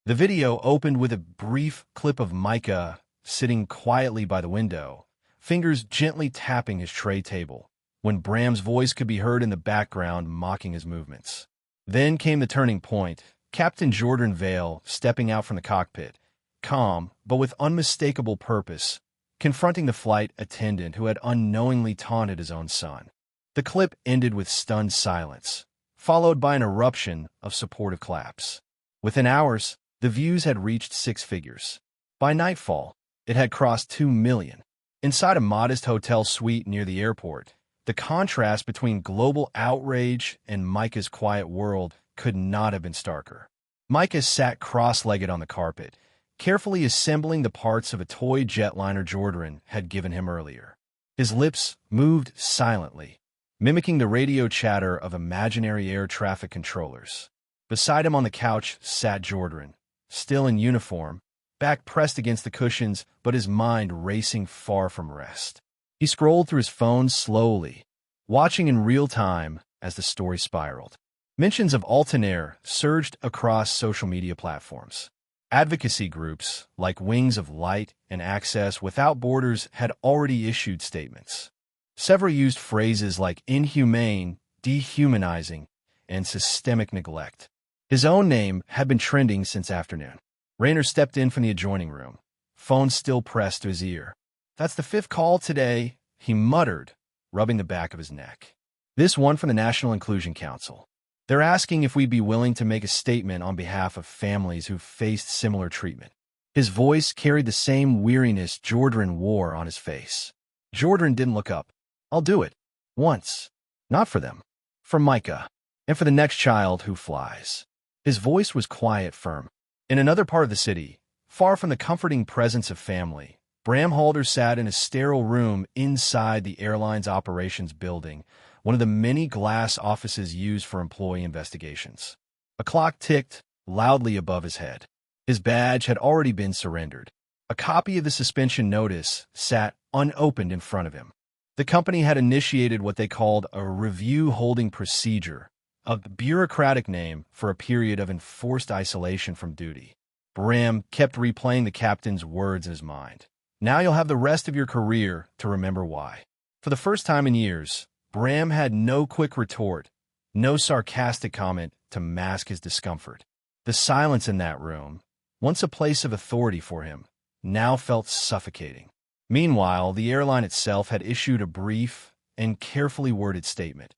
The video opened with a brief clip of Micah sitting quietly by the window, fingers gently tapping his tray table, when Bram's voice could be heard in the background mocking his movements. Then came the turning point, Captain Raynor Vale stepping out from the cockpit, calm but with unmistakable purpose, confronting the flight attendant who had unknowingly taunted his own son. The clip ended with stunned silence, followed by an eruption of supportive claps. Within hours, the views had reached six figures. By nightfall, it had crossed 2 million. Inside a modest hotel suite near the airport, the contrast between global outrage and Micah's quiet world could not have been starker. Micah sat cross-legged on the carpet, carefully assembling the parts of a toy jetliner Jordan had given him earlier. His lips moved silently, mimicking the radio chatter of imaginary air traffic controllers. Beside him on the couch sat Jordan, still in uniform, back pressed against the cushions, but his mind racing far from rest. He scrolled through his phone slowly, watching in real time as the story spiraled. Mentions of Attendant surged across social media platforms. Advocacy groups like Wings of Light and Access Without Borders had already issued statements. Several used phrases like inhumane, dehumanizing, and systemic neglect. His own name had been trending since afternoon. Raynor stepped in from the adjoining room, phone still pressed to his ear. "That's the 5th call today," he muttered, rubbing the back of his neck. "This one from the National Inclusion Council. They're asking if we'd be willing to make a statement on behalf of families who've faced similar treatment." His voice carried the same weariness Jordan wore on his face. Jordan didn't look up. "I'll do it. Once. Not for them. For Micah. And for the next child who flies." His voice was quiet, firm. In another part of the city, far from the comforting presence of family, Bram Halder sat in a sterile room inside the airline's operations building, one of the many glass offices used for employee investigations. A clock ticked loudly above his head. His badge had already been surrendered. A copy of the suspension notice sat unopened in front of him. The company had initiated what they called a review holding procedure, a bureaucratic name for a period of enforced isolation from duty. Bram kept replaying the captain's words in his mind. "Now you'll have the rest of your career to remember why." For the first time in years, Bram had no quick retort, no sarcastic comment to mask his discomfort. The silence in that room, once a place of authority for him, now felt suffocating. Meanwhile, the airline itself had issued a brief and carefully worded statement.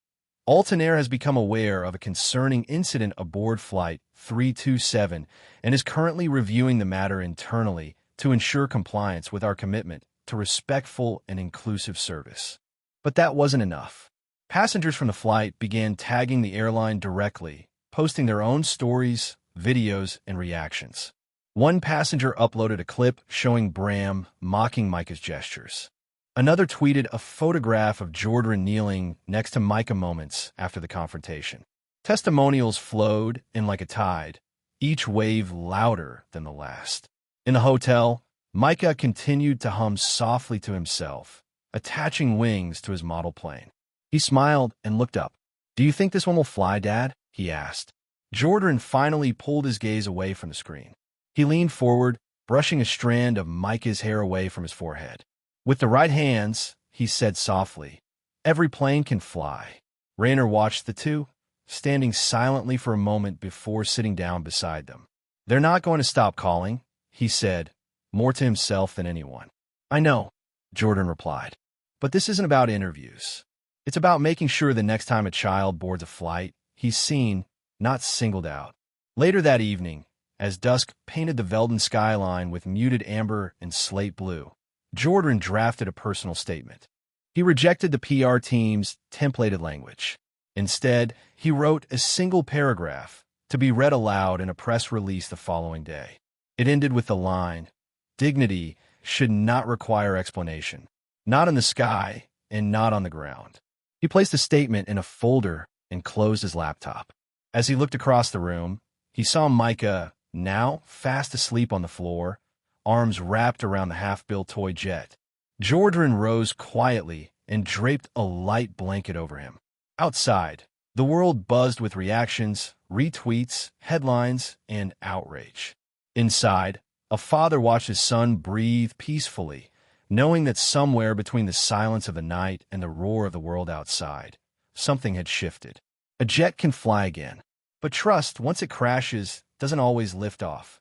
Attendant has become aware of a concerning incident aboard Flight 327 and is currently reviewing the matter internally to ensure compliance with our commitment to respectful and inclusive service. But that wasn't enough. Passengers from the flight began tagging the airline directly, posting their own stories, videos, and reactions. One passenger uploaded a clip showing Bram mocking Micah's gestures. Another tweeted a photograph of Jordan kneeling next to Micah moments after the confrontation. Testimonials flowed in like a tide, each wave louder than the last. In the hotel, Micah continued to hum softly to himself, attaching wings to his model plane. He smiled and looked up. "Do you think this one will fly, Dad?" he asked. Jordan finally pulled his gaze away from the screen. He leaned forward, brushing a strand of Micah's hair away from his forehead. "With the right hands," he said softly, "every plane can fly." Raynor watched the two, standing silently for a moment before sitting down beside them. "They're not going to stop calling," he said, more to himself than anyone. "I know," Jordan replied. "But this isn't about interviews. It's about making sure the next time a child boards a flight, he's seen, not singled out." Later that evening, as dusk painted the Veldon skyline with muted amber and slate blue, Jordan drafted a personal statement. He rejected the PR team's templated language. Instead, he wrote a single paragraph to be read aloud in a press release the following day. It ended with the line, "Dignity should not require explanation, not in the sky and not on the ground." He placed the statement in a folder and closed his laptop. As he looked across the room, he saw Micah, now fast asleep on the floor, arms wrapped around the half-built toy jet. Jordan rose quietly and draped a light blanket over him. Outside, the world buzzed with reactions, retweets, headlines, and outrage. Inside, a father watched his son breathe peacefully, knowing that somewhere between the silence of the night and the roar of the world outside, something had shifted. A jet can fly again, but trust, once it crashes, doesn't always lift off.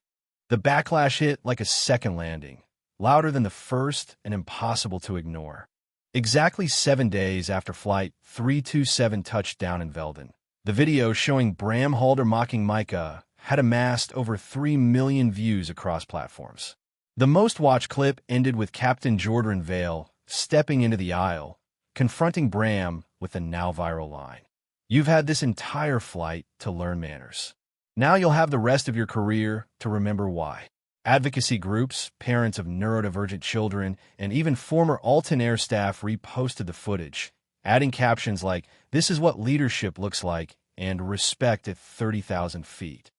The backlash hit like a second landing, louder than the first and impossible to ignore. Exactly 7 days after Flight 327 touched down in Velden, the video showing Bram Halder mocking Micah had amassed over 3 million views across platforms. The most-watched clip ended with Captain Raynor Vale stepping into the aisle, confronting Bram with the now-viral line, "You've had this entire flight to learn manners. Now you'll have the rest of your career to remember why." Advocacy groups, parents of neurodivergent children, and even former Alton Air staff reposted the footage, adding captions like, "This is what leadership looks like," and "Respect at 30,000 feet."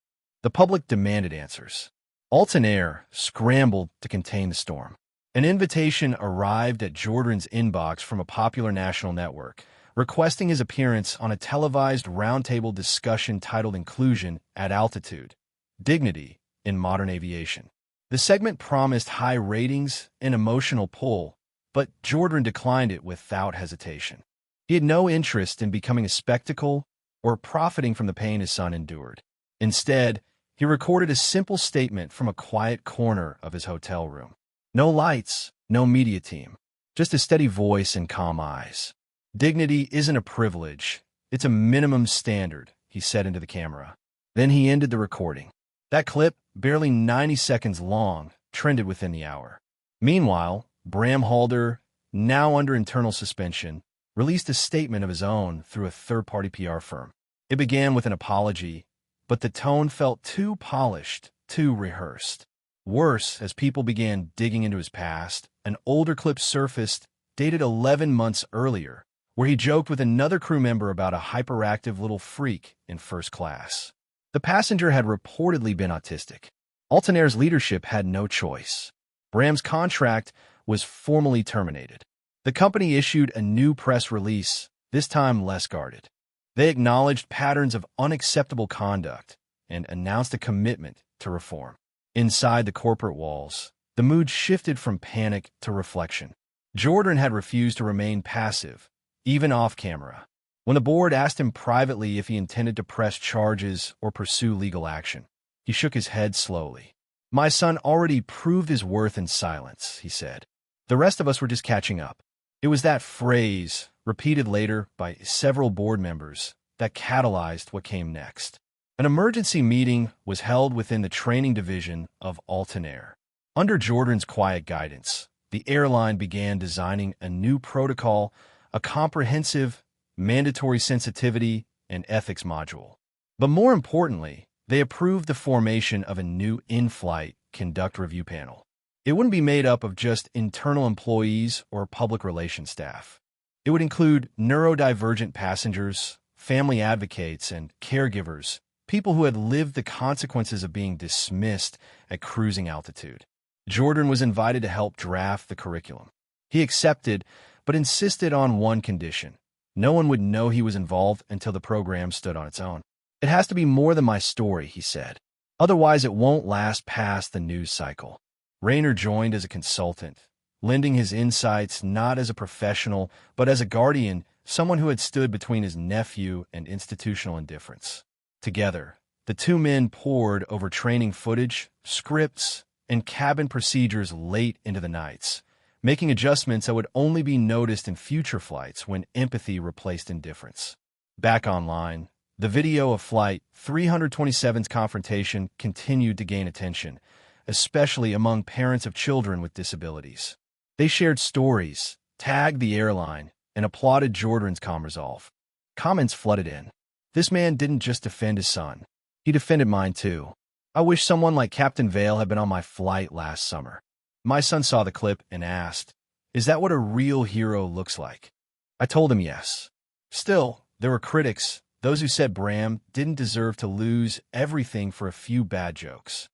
The public demanded answers. Alton Air scrambled to contain the storm. An invitation arrived at Jordan's inbox from a popular national network, requesting his appearance on a televised roundtable discussion titled Inclusion at Altitude: Dignity in Modern Aviation. The segment promised high ratings and emotional pull, but Jordan declined it without hesitation. He had no interest in becoming a spectacle or profiting from the pain his son endured. Instead, he recorded a simple statement from a quiet corner of his hotel room. No lights, no media team, just a steady voice and calm eyes. "Dignity isn't a privilege, it's a minimum standard," he said into the camera. Then he ended the recording. That clip, barely 90 seconds long, trended within the hour. Meanwhile, Bram Halder, now under internal suspension, released a statement of his own through a third-party PR firm. It began with an apology, but the tone felt too polished, too rehearsed. Worse, as people began digging into his past, an older clip surfaced, dated 11 months earlier, where he joked with another crew member about a hyperactive little freak in first class. The passenger had reportedly been autistic. Alton Air's leadership had no choice. Bram's contract was formally terminated. The company issued a new press release, this time less guarded. They acknowledged patterns of unacceptable conduct and announced a commitment to reform. Inside the corporate walls, the mood shifted from panic to reflection. Jordan had refused to remain passive, even off camera. When the board asked him privately if he intended to press charges or pursue legal action, he shook his head slowly. "My son already proved his worth in silence," he said. "The rest of us were just catching up." It was that phrase, repeated later by several board members, that catalyzed what came next. An emergency meeting was held within the training division of Alton Air. Under Jordan's quiet guidance, the airline began designing a new protocol, a comprehensive, mandatory sensitivity and ethics module. But more importantly, they approved the formation of a new in-flight conduct review panel. It wouldn't be made up of just internal employees or public relations staff. It would include neurodivergent passengers, family advocates, and caregivers, people who had lived the consequences of being dismissed at cruising altitude. Jordan was invited to help draft the curriculum. He accepted, but insisted on one condition: no one would know he was involved until the program stood on its own. "It has to be more than my story," he said. "Otherwise, it won't last past the news cycle." Raynor joined as a consultant, lending his insights not as a professional, but as a guardian, someone who had stood between his nephew and institutional indifference. Together, the two men pored over training footage, scripts, and cabin procedures late into the nights, making adjustments that would only be noticed in future flights when empathy replaced indifference. Back online, the video of Flight 327's confrontation continued to gain attention, especially among parents of children with disabilities. They shared stories, tagged the airline, and applauded Jordan's calm resolve. Comments flooded in. "This man didn't just defend his son. He defended mine too. I wish someone like Captain Vale had been on my flight last summer." My son saw the clip and asked, "Is that what a real hero looks like?" I told him yes. Still, there were critics, those who said Bram didn't deserve to lose everything for a few bad jokes.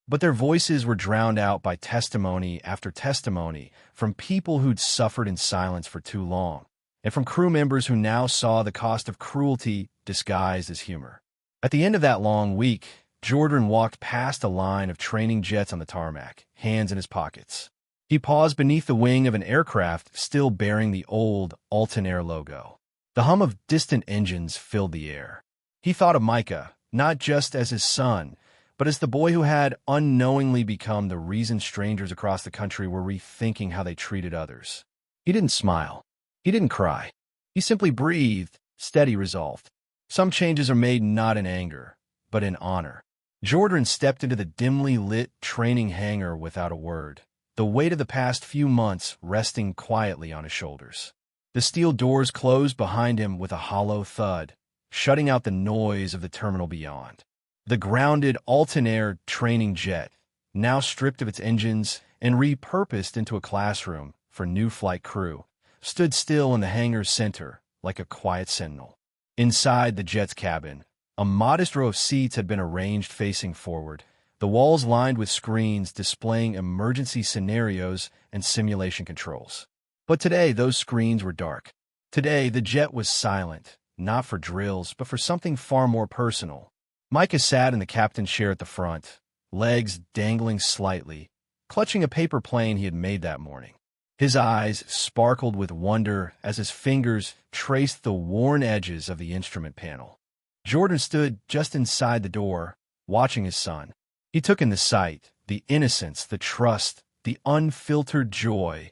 But their voices were drowned out by testimony after testimony from people who'd suffered in silence for too long, and from crew members who now saw the cost of cruelty disguised as humor. At the end of that long week, Jordan walked past a line of training jets on the tarmac, hands in his pockets. He paused beneath the wing of an aircraft still bearing the old Alton Air logo. The hum of distant engines filled the air. He thought of Micah, not just as his son, but as the boy who had unknowingly become the reason strangers across the country were rethinking how they treated others. He didn't smile. He didn't cry. He simply breathed, steady, resolved. Some changes are made not in anger, but in honor. Jordan stepped into the dimly lit training hangar without a word, the weight of the past few months resting quietly on his shoulders. The steel doors closed behind him with a hollow thud, shutting out the noise of the terminal beyond. The grounded Alton-Air training jet, now stripped of its engines and repurposed into a classroom for new flight crew, stood still in the hangar's center like a quiet sentinel. Inside the jet's cabin, a modest row of seats had been arranged facing forward, the walls lined with screens displaying emergency scenarios and simulation controls. But today, those screens were dark. Today, the jet was silent, not for drills, but for something far more personal. Micah sat in the captain's chair at the front, legs dangling slightly, clutching a paper plane he had made that morning. His eyes sparkled with wonder as his fingers traced the worn edges of the instrument panel. Jordan stood just inside the door, watching his son. He took in the sight, the innocence, the trust, the unfiltered joy,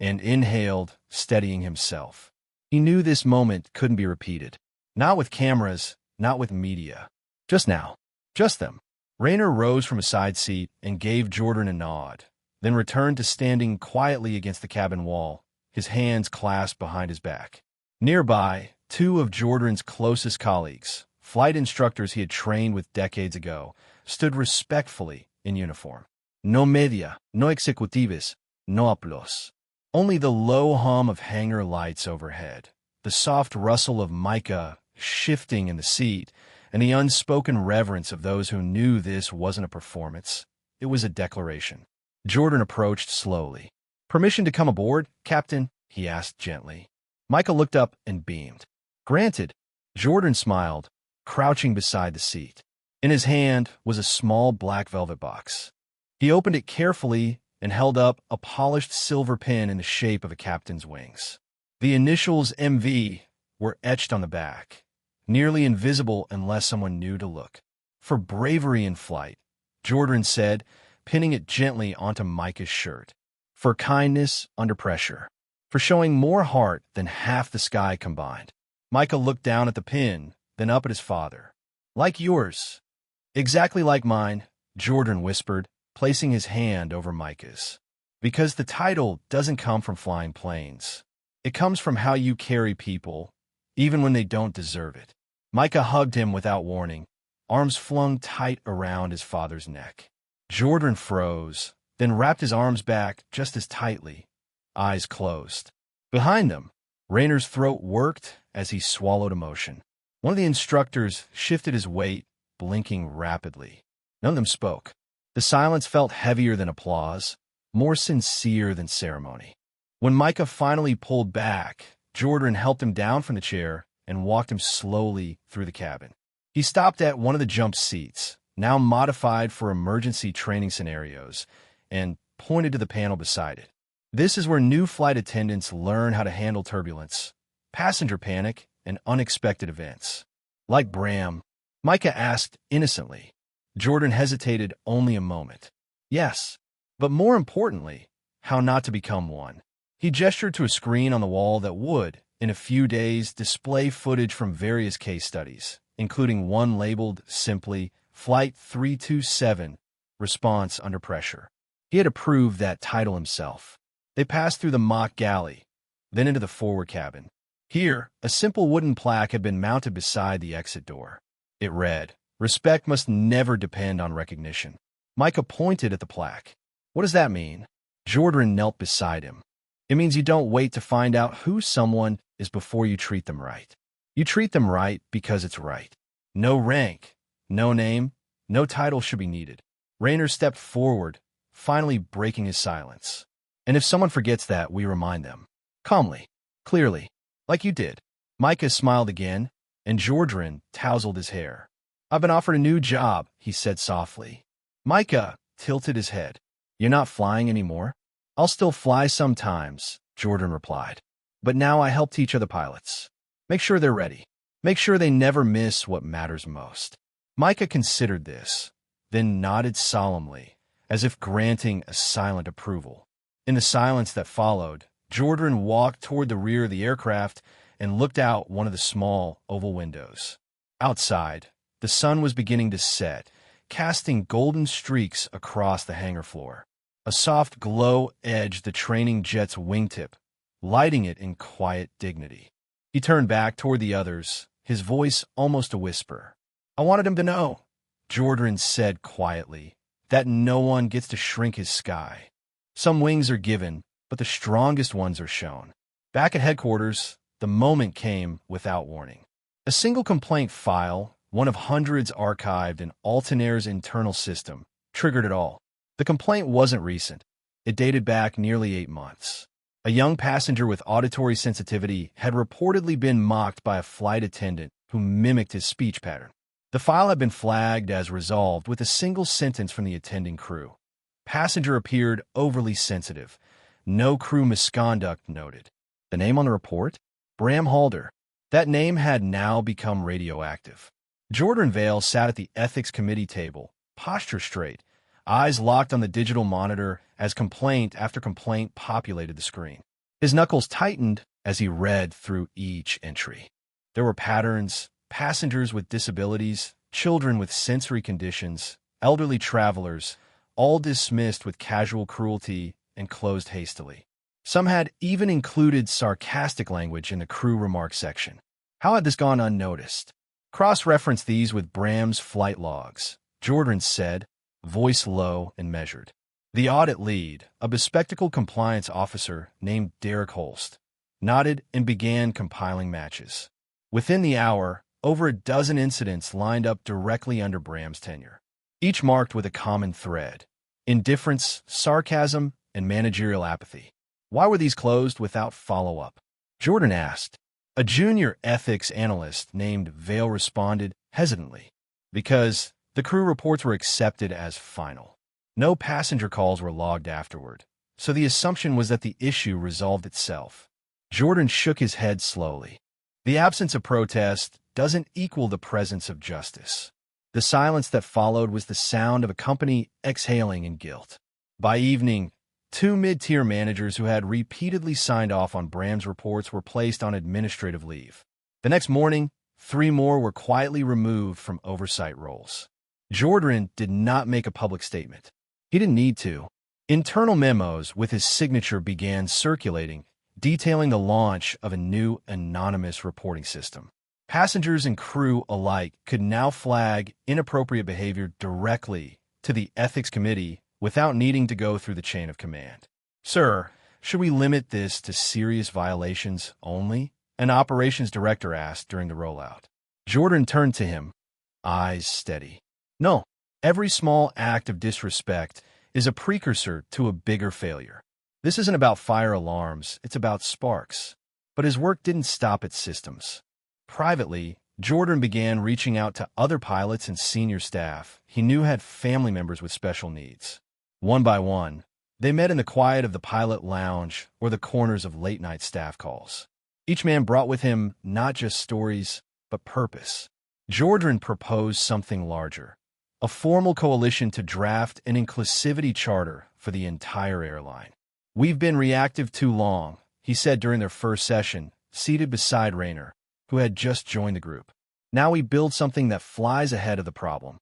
and inhaled, steadying himself. He knew this moment couldn't be repeated. Not with cameras, not with media. Just now. Just them. Raynor rose from a side seat and gave Jordan a nod, then returned to standing quietly against the cabin wall, his hands clasped behind his back. Nearby, two of Jordan's closest colleagues, flight instructors he had trained with decades ago, stood respectfully in uniform. No media, no executives, no aplausos. Only the low hum of hangar lights overhead, the soft rustle of Micah shifting in the seat, and the unspoken reverence of those who knew this wasn't a performance. It was a declaration. Jordan approached slowly. "Permission to come aboard, Captain?" he asked gently. Micah looked up and beamed. "Granted." Jordan smiled, crouching beside the seat. In his hand was a small black velvet box. He opened it carefully and held up a polished silver pin in the shape of a captain's wings. The initials MV were etched on the back, nearly invisible unless someone knew to look. "For bravery in flight," Jordan said, pinning it gently onto Micah's shirt. "For kindness under pressure. For showing more heart than half the sky combined." Micah looked down at the pin, then up at his father. "Like yours." "Exactly like mine," Jordan whispered, placing his hand over Micah's. "Because the title doesn't come from flying planes. It comes from how you carry people, even when they don't deserve it." Micah hugged him without warning, arms flung tight around his father's neck. Jordan froze, then wrapped his arms back just as tightly, eyes closed. Behind them, Raynor's throat worked as he swallowed emotion. One of the instructors shifted his weight, blinking rapidly. None of them spoke. The silence felt heavier than applause, more sincere than ceremony. When Micah finally pulled back, Jordan helped him down from the chair and walked him slowly through the cabin. He stopped at one of the jump seats, now modified for emergency training scenarios, and pointed to the panel beside it. "This is where new flight attendants learn how to handle turbulence, passenger panic, and unexpected events." "Like Bram?" Micah asked innocently. Jordan hesitated only a moment. "Yes, but more importantly, how not to become one." He gestured to a screen on the wall that would, in a few days, display footage from various case studies, including one labeled simply Flight 327, Response Under Pressure. He had approved that title himself. They passed through the mock galley, then into the forward cabin. Here, a simple wooden plaque had been mounted beside the exit door. It read, "Respect must never depend on recognition." Micah pointed at the plaque. "What does that mean?" Jordan knelt beside him. "It means you don't wait to find out who someone is before you treat them right. You treat them right because it's right. No rank, no name, no title should be needed." Raynor stepped forward, finally breaking his silence. "And if someone forgets that, we remind them. Calmly, clearly, like you did." Micah smiled again, and Jordan tousled his hair. "I've been offered a new job," he said softly. Micah tilted his head. "You're not flying anymore?" "I'll still fly sometimes," Jordan replied. "But now I help teach other pilots. Make sure they're ready. Make sure they never miss what matters most." Micah considered this, then nodded solemnly, as if granting a silent approval. In the silence that followed, Jordan walked toward the rear of the aircraft and looked out one of the small, oval windows. Outside, the sun was beginning to set, casting golden streaks across the hangar floor. A soft glow edged the training jet's wingtip, lighting it in quiet dignity. He turned back toward the others, his voice almost a whisper. "I wanted him to know," Jordan said quietly, "that no one gets to shrink his sky. Some wings are given, but the strongest ones are shown." Back at headquarters, the moment came without warning. A single complaint file, one of hundreds archived in Altair's internal system, triggered it all. The complaint wasn't recent. It dated back nearly 8 months. A young passenger with auditory sensitivity had reportedly been mocked by a flight attendant who mimicked his speech pattern. The file had been flagged as resolved with a single sentence from the attending crew. Passenger appeared overly sensitive. No crew misconduct noted. The name on the report? Bram Halder. That name had now become radioactive. Raynor Vale sat at the ethics committee table, posture straight, eyes locked on the digital monitor as complaint after complaint populated the screen. His knuckles tightened as he read through each entry. There were patterns: passengers with disabilities, children with sensory conditions, elderly travelers, all dismissed with casual cruelty and closed hastily. Some had even included sarcastic language in the crew remarks section. How had this gone unnoticed? Cross-reference these with Bram's flight logs, Jordan said, voice low and measured. The audit lead, a bespectacled compliance officer named Derek Holst, nodded and began compiling matches. Within the hour, over a dozen incidents lined up directly under Bram's tenure, each marked with a common thread: indifference, sarcasm, and managerial apathy. Why were these closed without follow-up? Jordan asked. A junior ethics analyst named Vale responded hesitantly. Because the crew reports were accepted as final. No passenger calls were logged afterward, so the assumption was that the issue resolved itself. Jordan shook his head slowly. The absence of protest doesn't equal the presence of justice. The silence that followed was the sound of a company exhaling in guilt. By evening, 2 mid-tier managers who had repeatedly signed off on Bram's reports were placed on administrative leave. The next morning, 3 more were quietly removed from oversight roles. Jordan did not make a public statement. He didn't need to. Internal memos with his signature began circulating, detailing the launch of a new anonymous reporting system. Passengers and crew alike could now flag inappropriate behavior directly to the ethics committee without needing to go through the chain of command. "Sir, should we limit this to serious violations only?" an operations director asked during the rollout. Jordan turned to him, eyes steady. "No, every small act of disrespect is a precursor to a bigger failure. This isn't about fire alarms, it's about sparks." But his work didn't stop at systems. Privately, Jordan began reaching out to other pilots and senior staff he knew had family members with special needs. One by one, they met in the quiet of the pilot lounge or the corners of late-night staff calls. Each man brought with him not just stories, but purpose. Jordan proposed something larger: a formal coalition to draft an inclusivity charter for the entire airline. "We've been reactive too long," he said during their first session, seated beside Raynor, who had just joined the group. "Now we build something that flies ahead of the problem."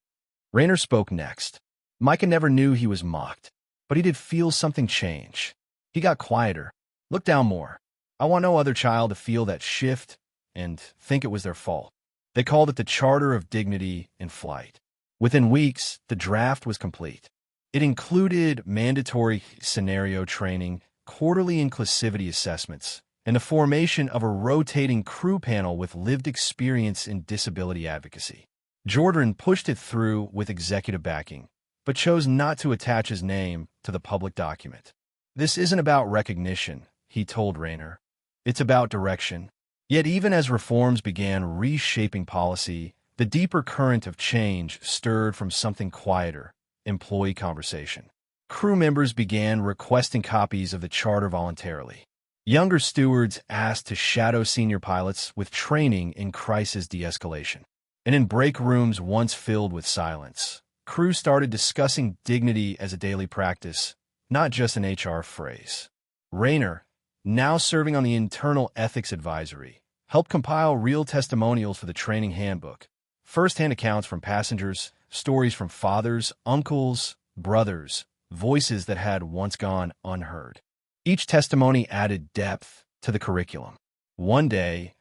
Raynor spoke next. Micah never knew he was mocked, but he did feel something change. He got quieter. "Look down more. I want no other child to feel that shift and think it was their fault." They called it the Charter of Dignity in Flight. Within weeks, the draft was complete. It included mandatory scenario training, quarterly inclusivity assessments, and the formation of a rotating crew panel with lived experience in disability advocacy. Jordan pushed it through with executive backing, but chose not to attach his name to the public document. "This isn't about recognition," he told Raynor. "It's about direction." Yet even as reforms began reshaping policy, the deeper current of change stirred from something quieter: employee conversation. Crew members began requesting copies of the charter voluntarily. Younger stewards asked to shadow senior pilots with training in crisis de-escalation. And in break rooms once filled with silence, crew started discussing dignity as a daily practice, not just an HR phrase. Raynor, now serving on the Internal Ethics Advisory, helped compile real testimonials for the training handbook, first-hand accounts from passengers, stories from fathers, uncles, brothers, voices that had once gone unheard. Each testimony added depth to the curriculum. One day,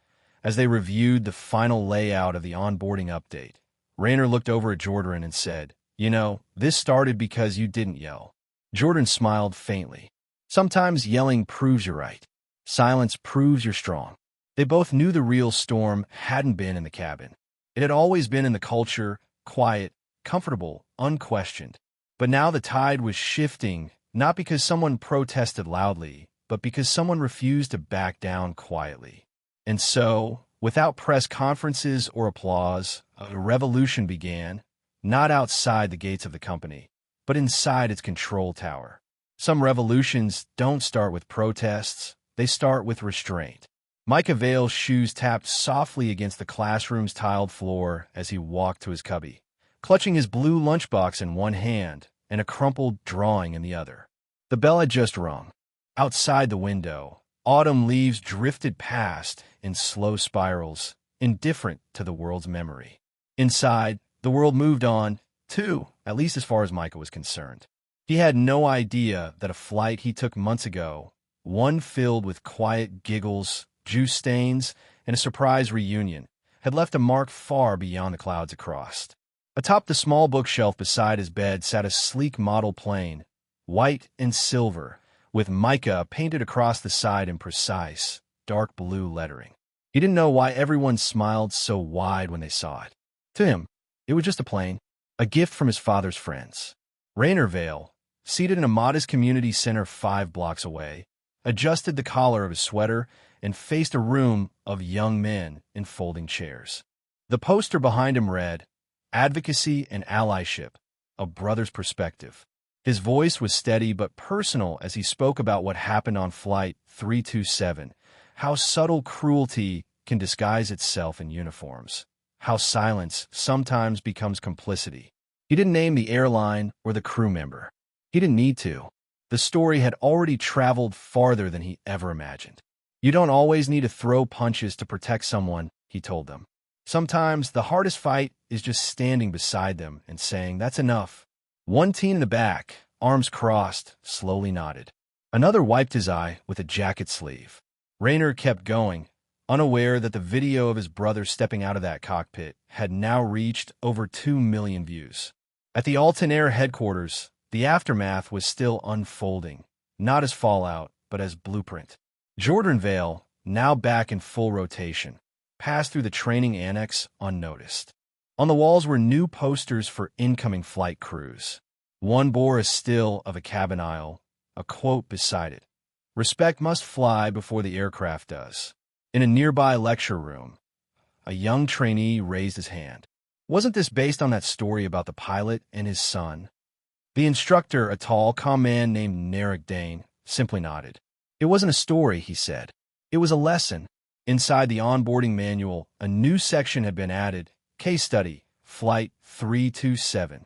as they reviewed the final layout of the onboarding update, Raynor looked over at Jordan and said, "You know, this started because you didn't yell." Jordan smiled faintly. Sometimes yelling proves you're right. Silence proves you're strong. They both knew the real storm hadn't been in the cabin. It had always been in the culture, quiet, comfortable, unquestioned. But now the tide was shifting, not because someone protested loudly, but because someone refused to back down quietly. And so, without press conferences or applause, a revolution began, not outside the gates of the company, but inside its control tower. Some revolutions don't start with protests, they start with restraint. Micah Vale's shoes tapped softly against the classroom's tiled floor as he walked to his cubby, clutching his blue lunchbox in one hand and a crumpled drawing in the other. The bell had just rung. Outside the window, autumn leaves drifted past in slow spirals, indifferent to the world's memory. Inside, the world moved on, too, at least as far as Micah was concerned. He had no idea that a flight he took months ago, one filled with quiet giggles, juice stains, and a surprise reunion, had left a mark far beyond the clouds across. Atop the small bookshelf beside his bed sat a sleek model plane, white and silver, with Micah painted across the side in precise, dark blue lettering. He didn't know why everyone smiled so wide when they saw it. To him, it was just a plane, a gift from his father's friends. Raynor Vale, seated in a modest community center 5 blocks away, adjusted the collar of his sweater and faced a room of young men in folding chairs. The poster behind him read, "Advocacy and Allyship, a Brother's Perspective." His voice was steady but personal as he spoke about what happened on Flight 327, how subtle cruelty can disguise itself in uniforms, how silence sometimes becomes complicity. He didn't name the airline or the crew member. He didn't need to. The story had already traveled farther than he ever imagined. You don't always need to throw punches to protect someone, he told them. Sometimes the hardest fight is just standing beside them and saying, "That's enough." One teen in the back, arms crossed, slowly nodded. Another wiped his eye with a jacket sleeve. Raynor kept going, unaware that the video of his brother stepping out of that cockpit had now reached over 2 million views. At the Alton Air headquarters, the aftermath was still unfolding, not as fallout, but as blueprint. Jordan Vale, now back in full rotation, passed through the training annex unnoticed. On the walls were new posters for incoming flight crews. One bore a still of a cabin aisle, a quote beside it, "Respect must fly before the aircraft does." In a nearby lecture room, a young trainee raised his hand. Wasn't this based on that story about the pilot and his son? The instructor, a tall, calm man named Disdain, simply nodded. It wasn't a story, he said. It was a lesson. Inside the onboarding manual, a new section had been added, Case Study, Flight 327.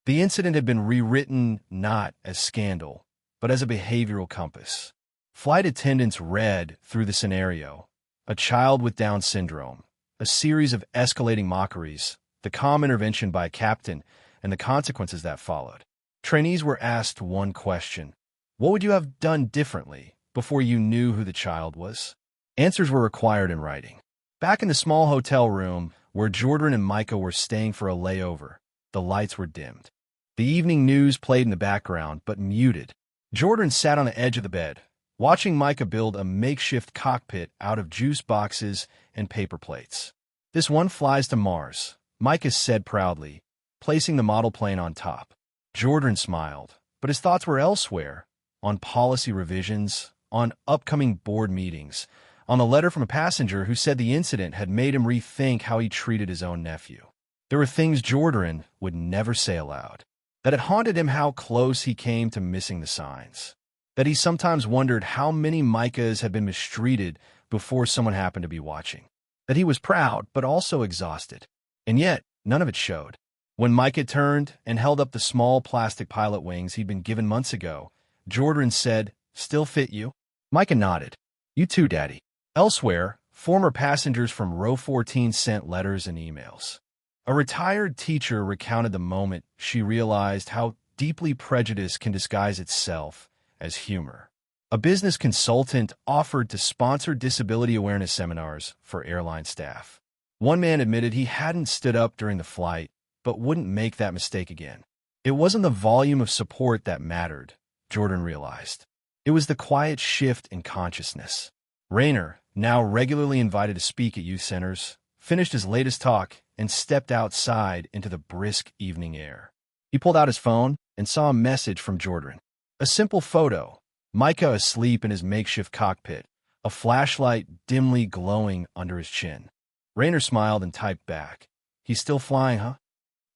The incident had been rewritten not as scandal, but as a behavioral compass. Flight attendants read through the scenario, a child with Down syndrome, a series of escalating mockeries, the calm intervention by a captain, and the consequences that followed. Trainees were asked one question: what would you have done differently before you knew who the child was? Answers were required in writing. Back in the small hotel room where Jordan and Micah were staying for a layover, the lights were dimmed. The evening news played in the background, but muted. Jordan sat on the edge of the bed, watching Micah build a makeshift cockpit out of juice boxes and paper plates. "This one flies to Mars," Micah said proudly, placing the model plane on top. Jordan smiled, but his thoughts were elsewhere, on policy revisions, on upcoming board meetings, on the letter from a passenger who said the incident had made him rethink how he treated his own nephew. There were things Jordan would never say aloud, that it haunted him how close he came to missing the signs, that he sometimes wondered how many Micahs had been mistreated before someone happened to be watching, that he was proud but also exhausted. And yet, none of it showed. When Micah turned and held up the small plastic pilot wings he'd been given months ago, Jordan said, "Still fit you?" Micah nodded. "You too, Daddy." Elsewhere, former passengers from row 14 sent letters and emails. A retired teacher recounted the moment she realized how deeply prejudice can disguise itself as humor. A business consultant offered to sponsor disability awareness seminars for airline staff. One man admitted he hadn't stood up during the flight, but wouldn't make that mistake again. It wasn't the volume of support that mattered, Jordan realized. It was the quiet shift in consciousness. Raynor, now regularly invited to speak at youth centers, finished his latest talk and stepped outside into the brisk evening air. He pulled out his phone and saw a message from Jordan. A simple photo, Micah asleep in his makeshift cockpit, a flashlight dimly glowing under his chin. Raynor smiled and typed back, "He's still flying, huh?"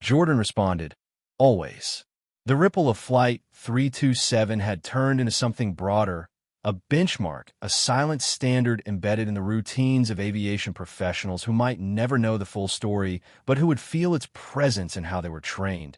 Jordan responded, "Always." The ripple of Flight 327 had turned into something broader, a benchmark, a silent standard embedded in the routines of aviation professionals who might never know the full story, but who would feel its presence in how they were trained,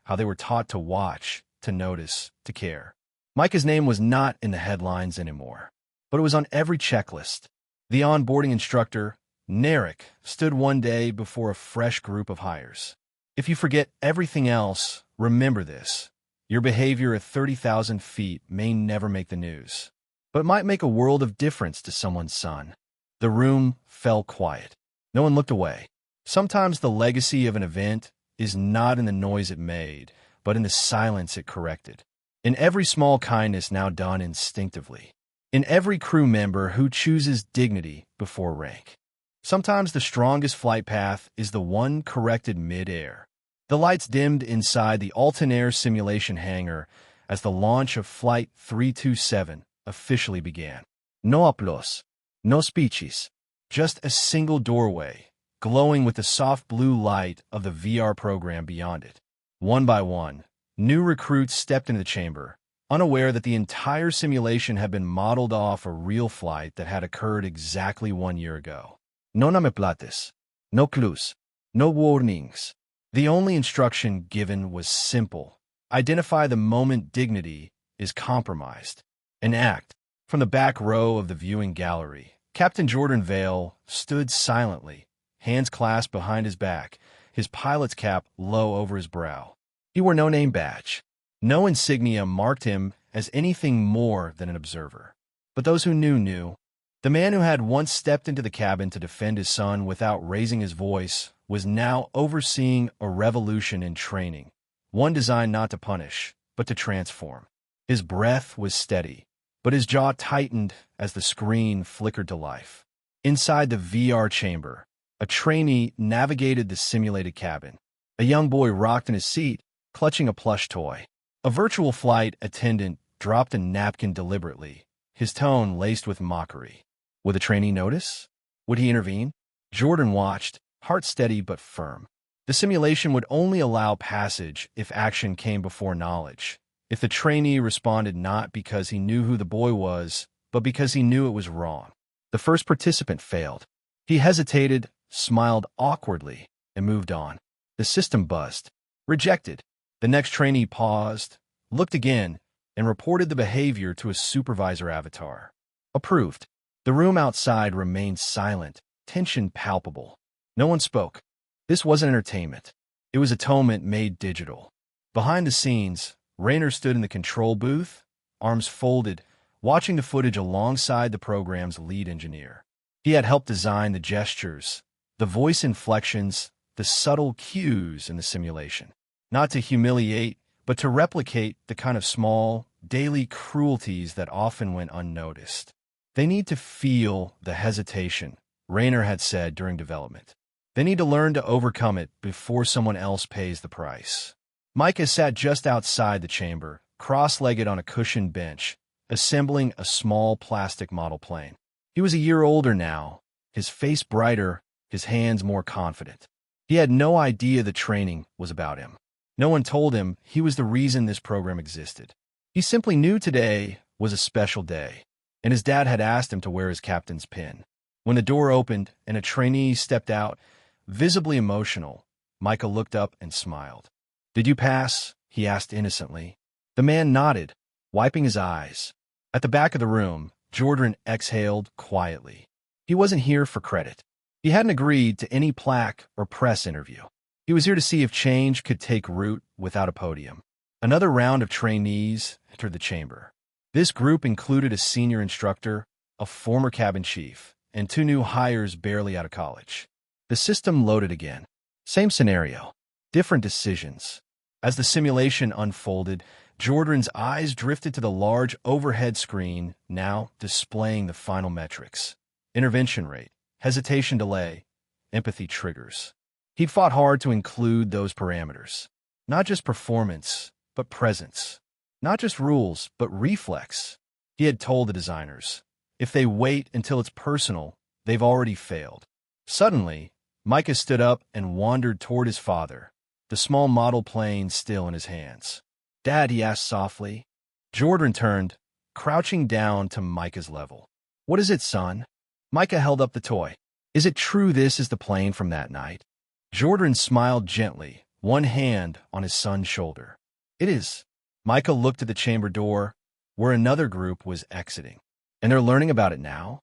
how they were taught to watch, to notice, to care. Micah's name was not in the headlines anymore, but it was on every checklist. The onboarding instructor, Narek, stood one day before a fresh group of hires. "If you forget everything else, remember this. Your behavior at 30,000 feet may never make the news, but might make a world of difference to someone's son." The room fell quiet. No one looked away. Sometimes the legacy of an event is not in the noise it made, but in the silence it corrected. In every small kindness now done instinctively. In every crew member who chooses dignity before rank. Sometimes the strongest flight path is the one corrected mid-air. The lights dimmed inside the Alton-Air simulation hangar as the launch of Flight 327 officially began. No applause, no speeches, just a single doorway, glowing with the soft blue light of the VR program beyond it. One by one, new recruits stepped into the chamber, unaware that the entire simulation had been modeled off a real flight that had occurred exactly 1 year ago. No nomenclatus, no clues, no warnings. The only instruction given was simple. Identify the moment dignity is compromised. And act. From the back row of the viewing gallery, Captain Raynor Vale stood silently, hands clasped behind his back, his pilot's cap low over his brow. He wore no name badge. No insignia marked him as anything more than an observer. But those who knew. The man who had once stepped into the cabin to defend his son without raising his voice was now overseeing a revolution in training, one designed not to punish, but to transform. His breath was steady, but his jaw tightened as the screen flickered to life. Inside the VR chamber, a trainee navigated the simulated cabin. A young boy rocked in his seat, clutching a plush toy. A virtual flight attendant dropped a napkin deliberately, his tone laced with mockery. Would the trainee notice? Would he intervene? Jordan watched, heart steady but firm. The simulation would only allow passage if action came before knowledge. If the trainee responded not because he knew who the boy was, but because he knew it was wrong. The first participant failed. He hesitated, smiled awkwardly, and moved on. The system buzzed. Rejected. The next trainee paused, looked again, and reported the behavior to a supervisor avatar. Approved. The room outside remained silent, tension palpable. No one spoke. This wasn't entertainment. It was atonement made digital. Behind the scenes, Raynor stood in the control booth, arms folded, watching the footage alongside the program's lead engineer. He had helped design the gestures, the voice inflections, the subtle cues in the simulation. Not to humiliate, but to replicate the kind of small, daily cruelties that often went unnoticed. They need to feel the hesitation, Raynor had said during development. They need to learn to overcome it before someone else pays the price. Micah sat just outside the chamber, cross-legged on a cushioned bench, assembling a small plastic model plane. He was a year older now, his face brighter, his hands more confident. He had no idea the training was about him. No one told him he was the reason this program existed. He simply knew today was a special day, and his dad had asked him to wear his captain's pin. When the door opened and a trainee stepped out, visibly emotional, Micah looked up and smiled. "Did you pass?" he asked innocently. The man nodded, wiping his eyes. At the back of the room, Jordan exhaled quietly. He wasn't here for credit. He hadn't agreed to any plaque or press interview. He was here to see if change could take root without a podium. Another round of trainees entered the chamber. This group included a senior instructor, a former cabin chief, and 2 new hires barely out of college. The system loaded again. Same scenario, different decisions. As the simulation unfolded, Jordan's eyes drifted to the large overhead screen, now displaying the final metrics. Intervention rate, hesitation delay, empathy triggers. He'd fought hard to include those parameters. Not just performance, but presence. Not just rules, but reflex. He had told the designers, if they wait until it's personal, they've already failed. Suddenly, Micah stood up and wandered toward his father, the small model plane still in his hands. "Dad," he asked softly. Jordan turned, crouching down to Micah's level. "What is it, son?" Micah held up the toy. "Is it true this is the plane from that night?" Jordan smiled gently, one hand on his son's shoulder. "It is." Micah looked at the chamber door, where another group was exiting. "And they're learning about it now?"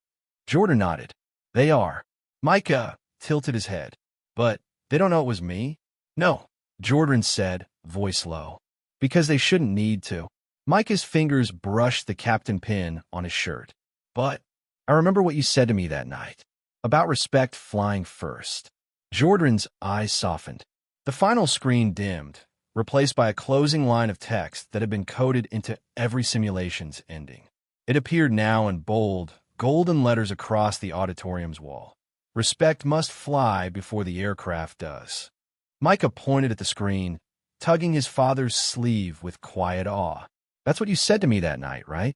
Jordan nodded. "They are." Micah tilted his head. "But they don't know it was me?" "No," Jordan said, voice low. "Because they shouldn't need to." Micah's fingers brushed the captain pin on his shirt. "But I remember what you said to me that night. About respect flying first." Jordan's eyes softened. The final screen dimmed, replaced by a closing line of text that had been coded into every simulation's ending. It appeared now in bold, golden letters across the auditorium's wall. "Respect must fly before the aircraft does." Micah pointed at the screen, tugging his father's sleeve with quiet awe. "That's what you said to me that night, right?"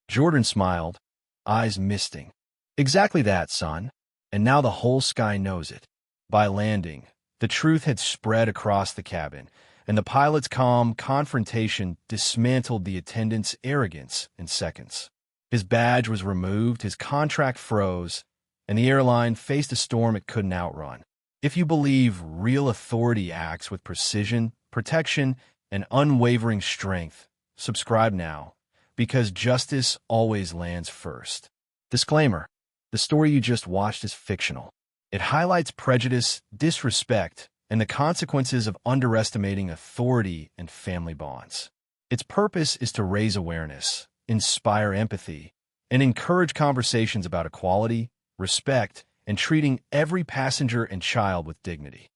Jordan smiled, eyes misting. "Exactly that, son. And now the whole sky knows it." By landing, the truth had spread across the cabin, and the pilot's calm confrontation dismantled the attendant's arrogance in seconds. His badge was removed, his contract froze, and the airline faced a storm it couldn't outrun. If you believe real authority acts with precision, protection, and unwavering strength, subscribe now, because justice always lands first. Disclaimer: the story you just watched is fictional. It highlights prejudice, disrespect, and the consequences of underestimating authority and family bonds. Its purpose is to raise awareness, inspire empathy, and encourage conversations about equality, respect, and treating every passenger and child with dignity.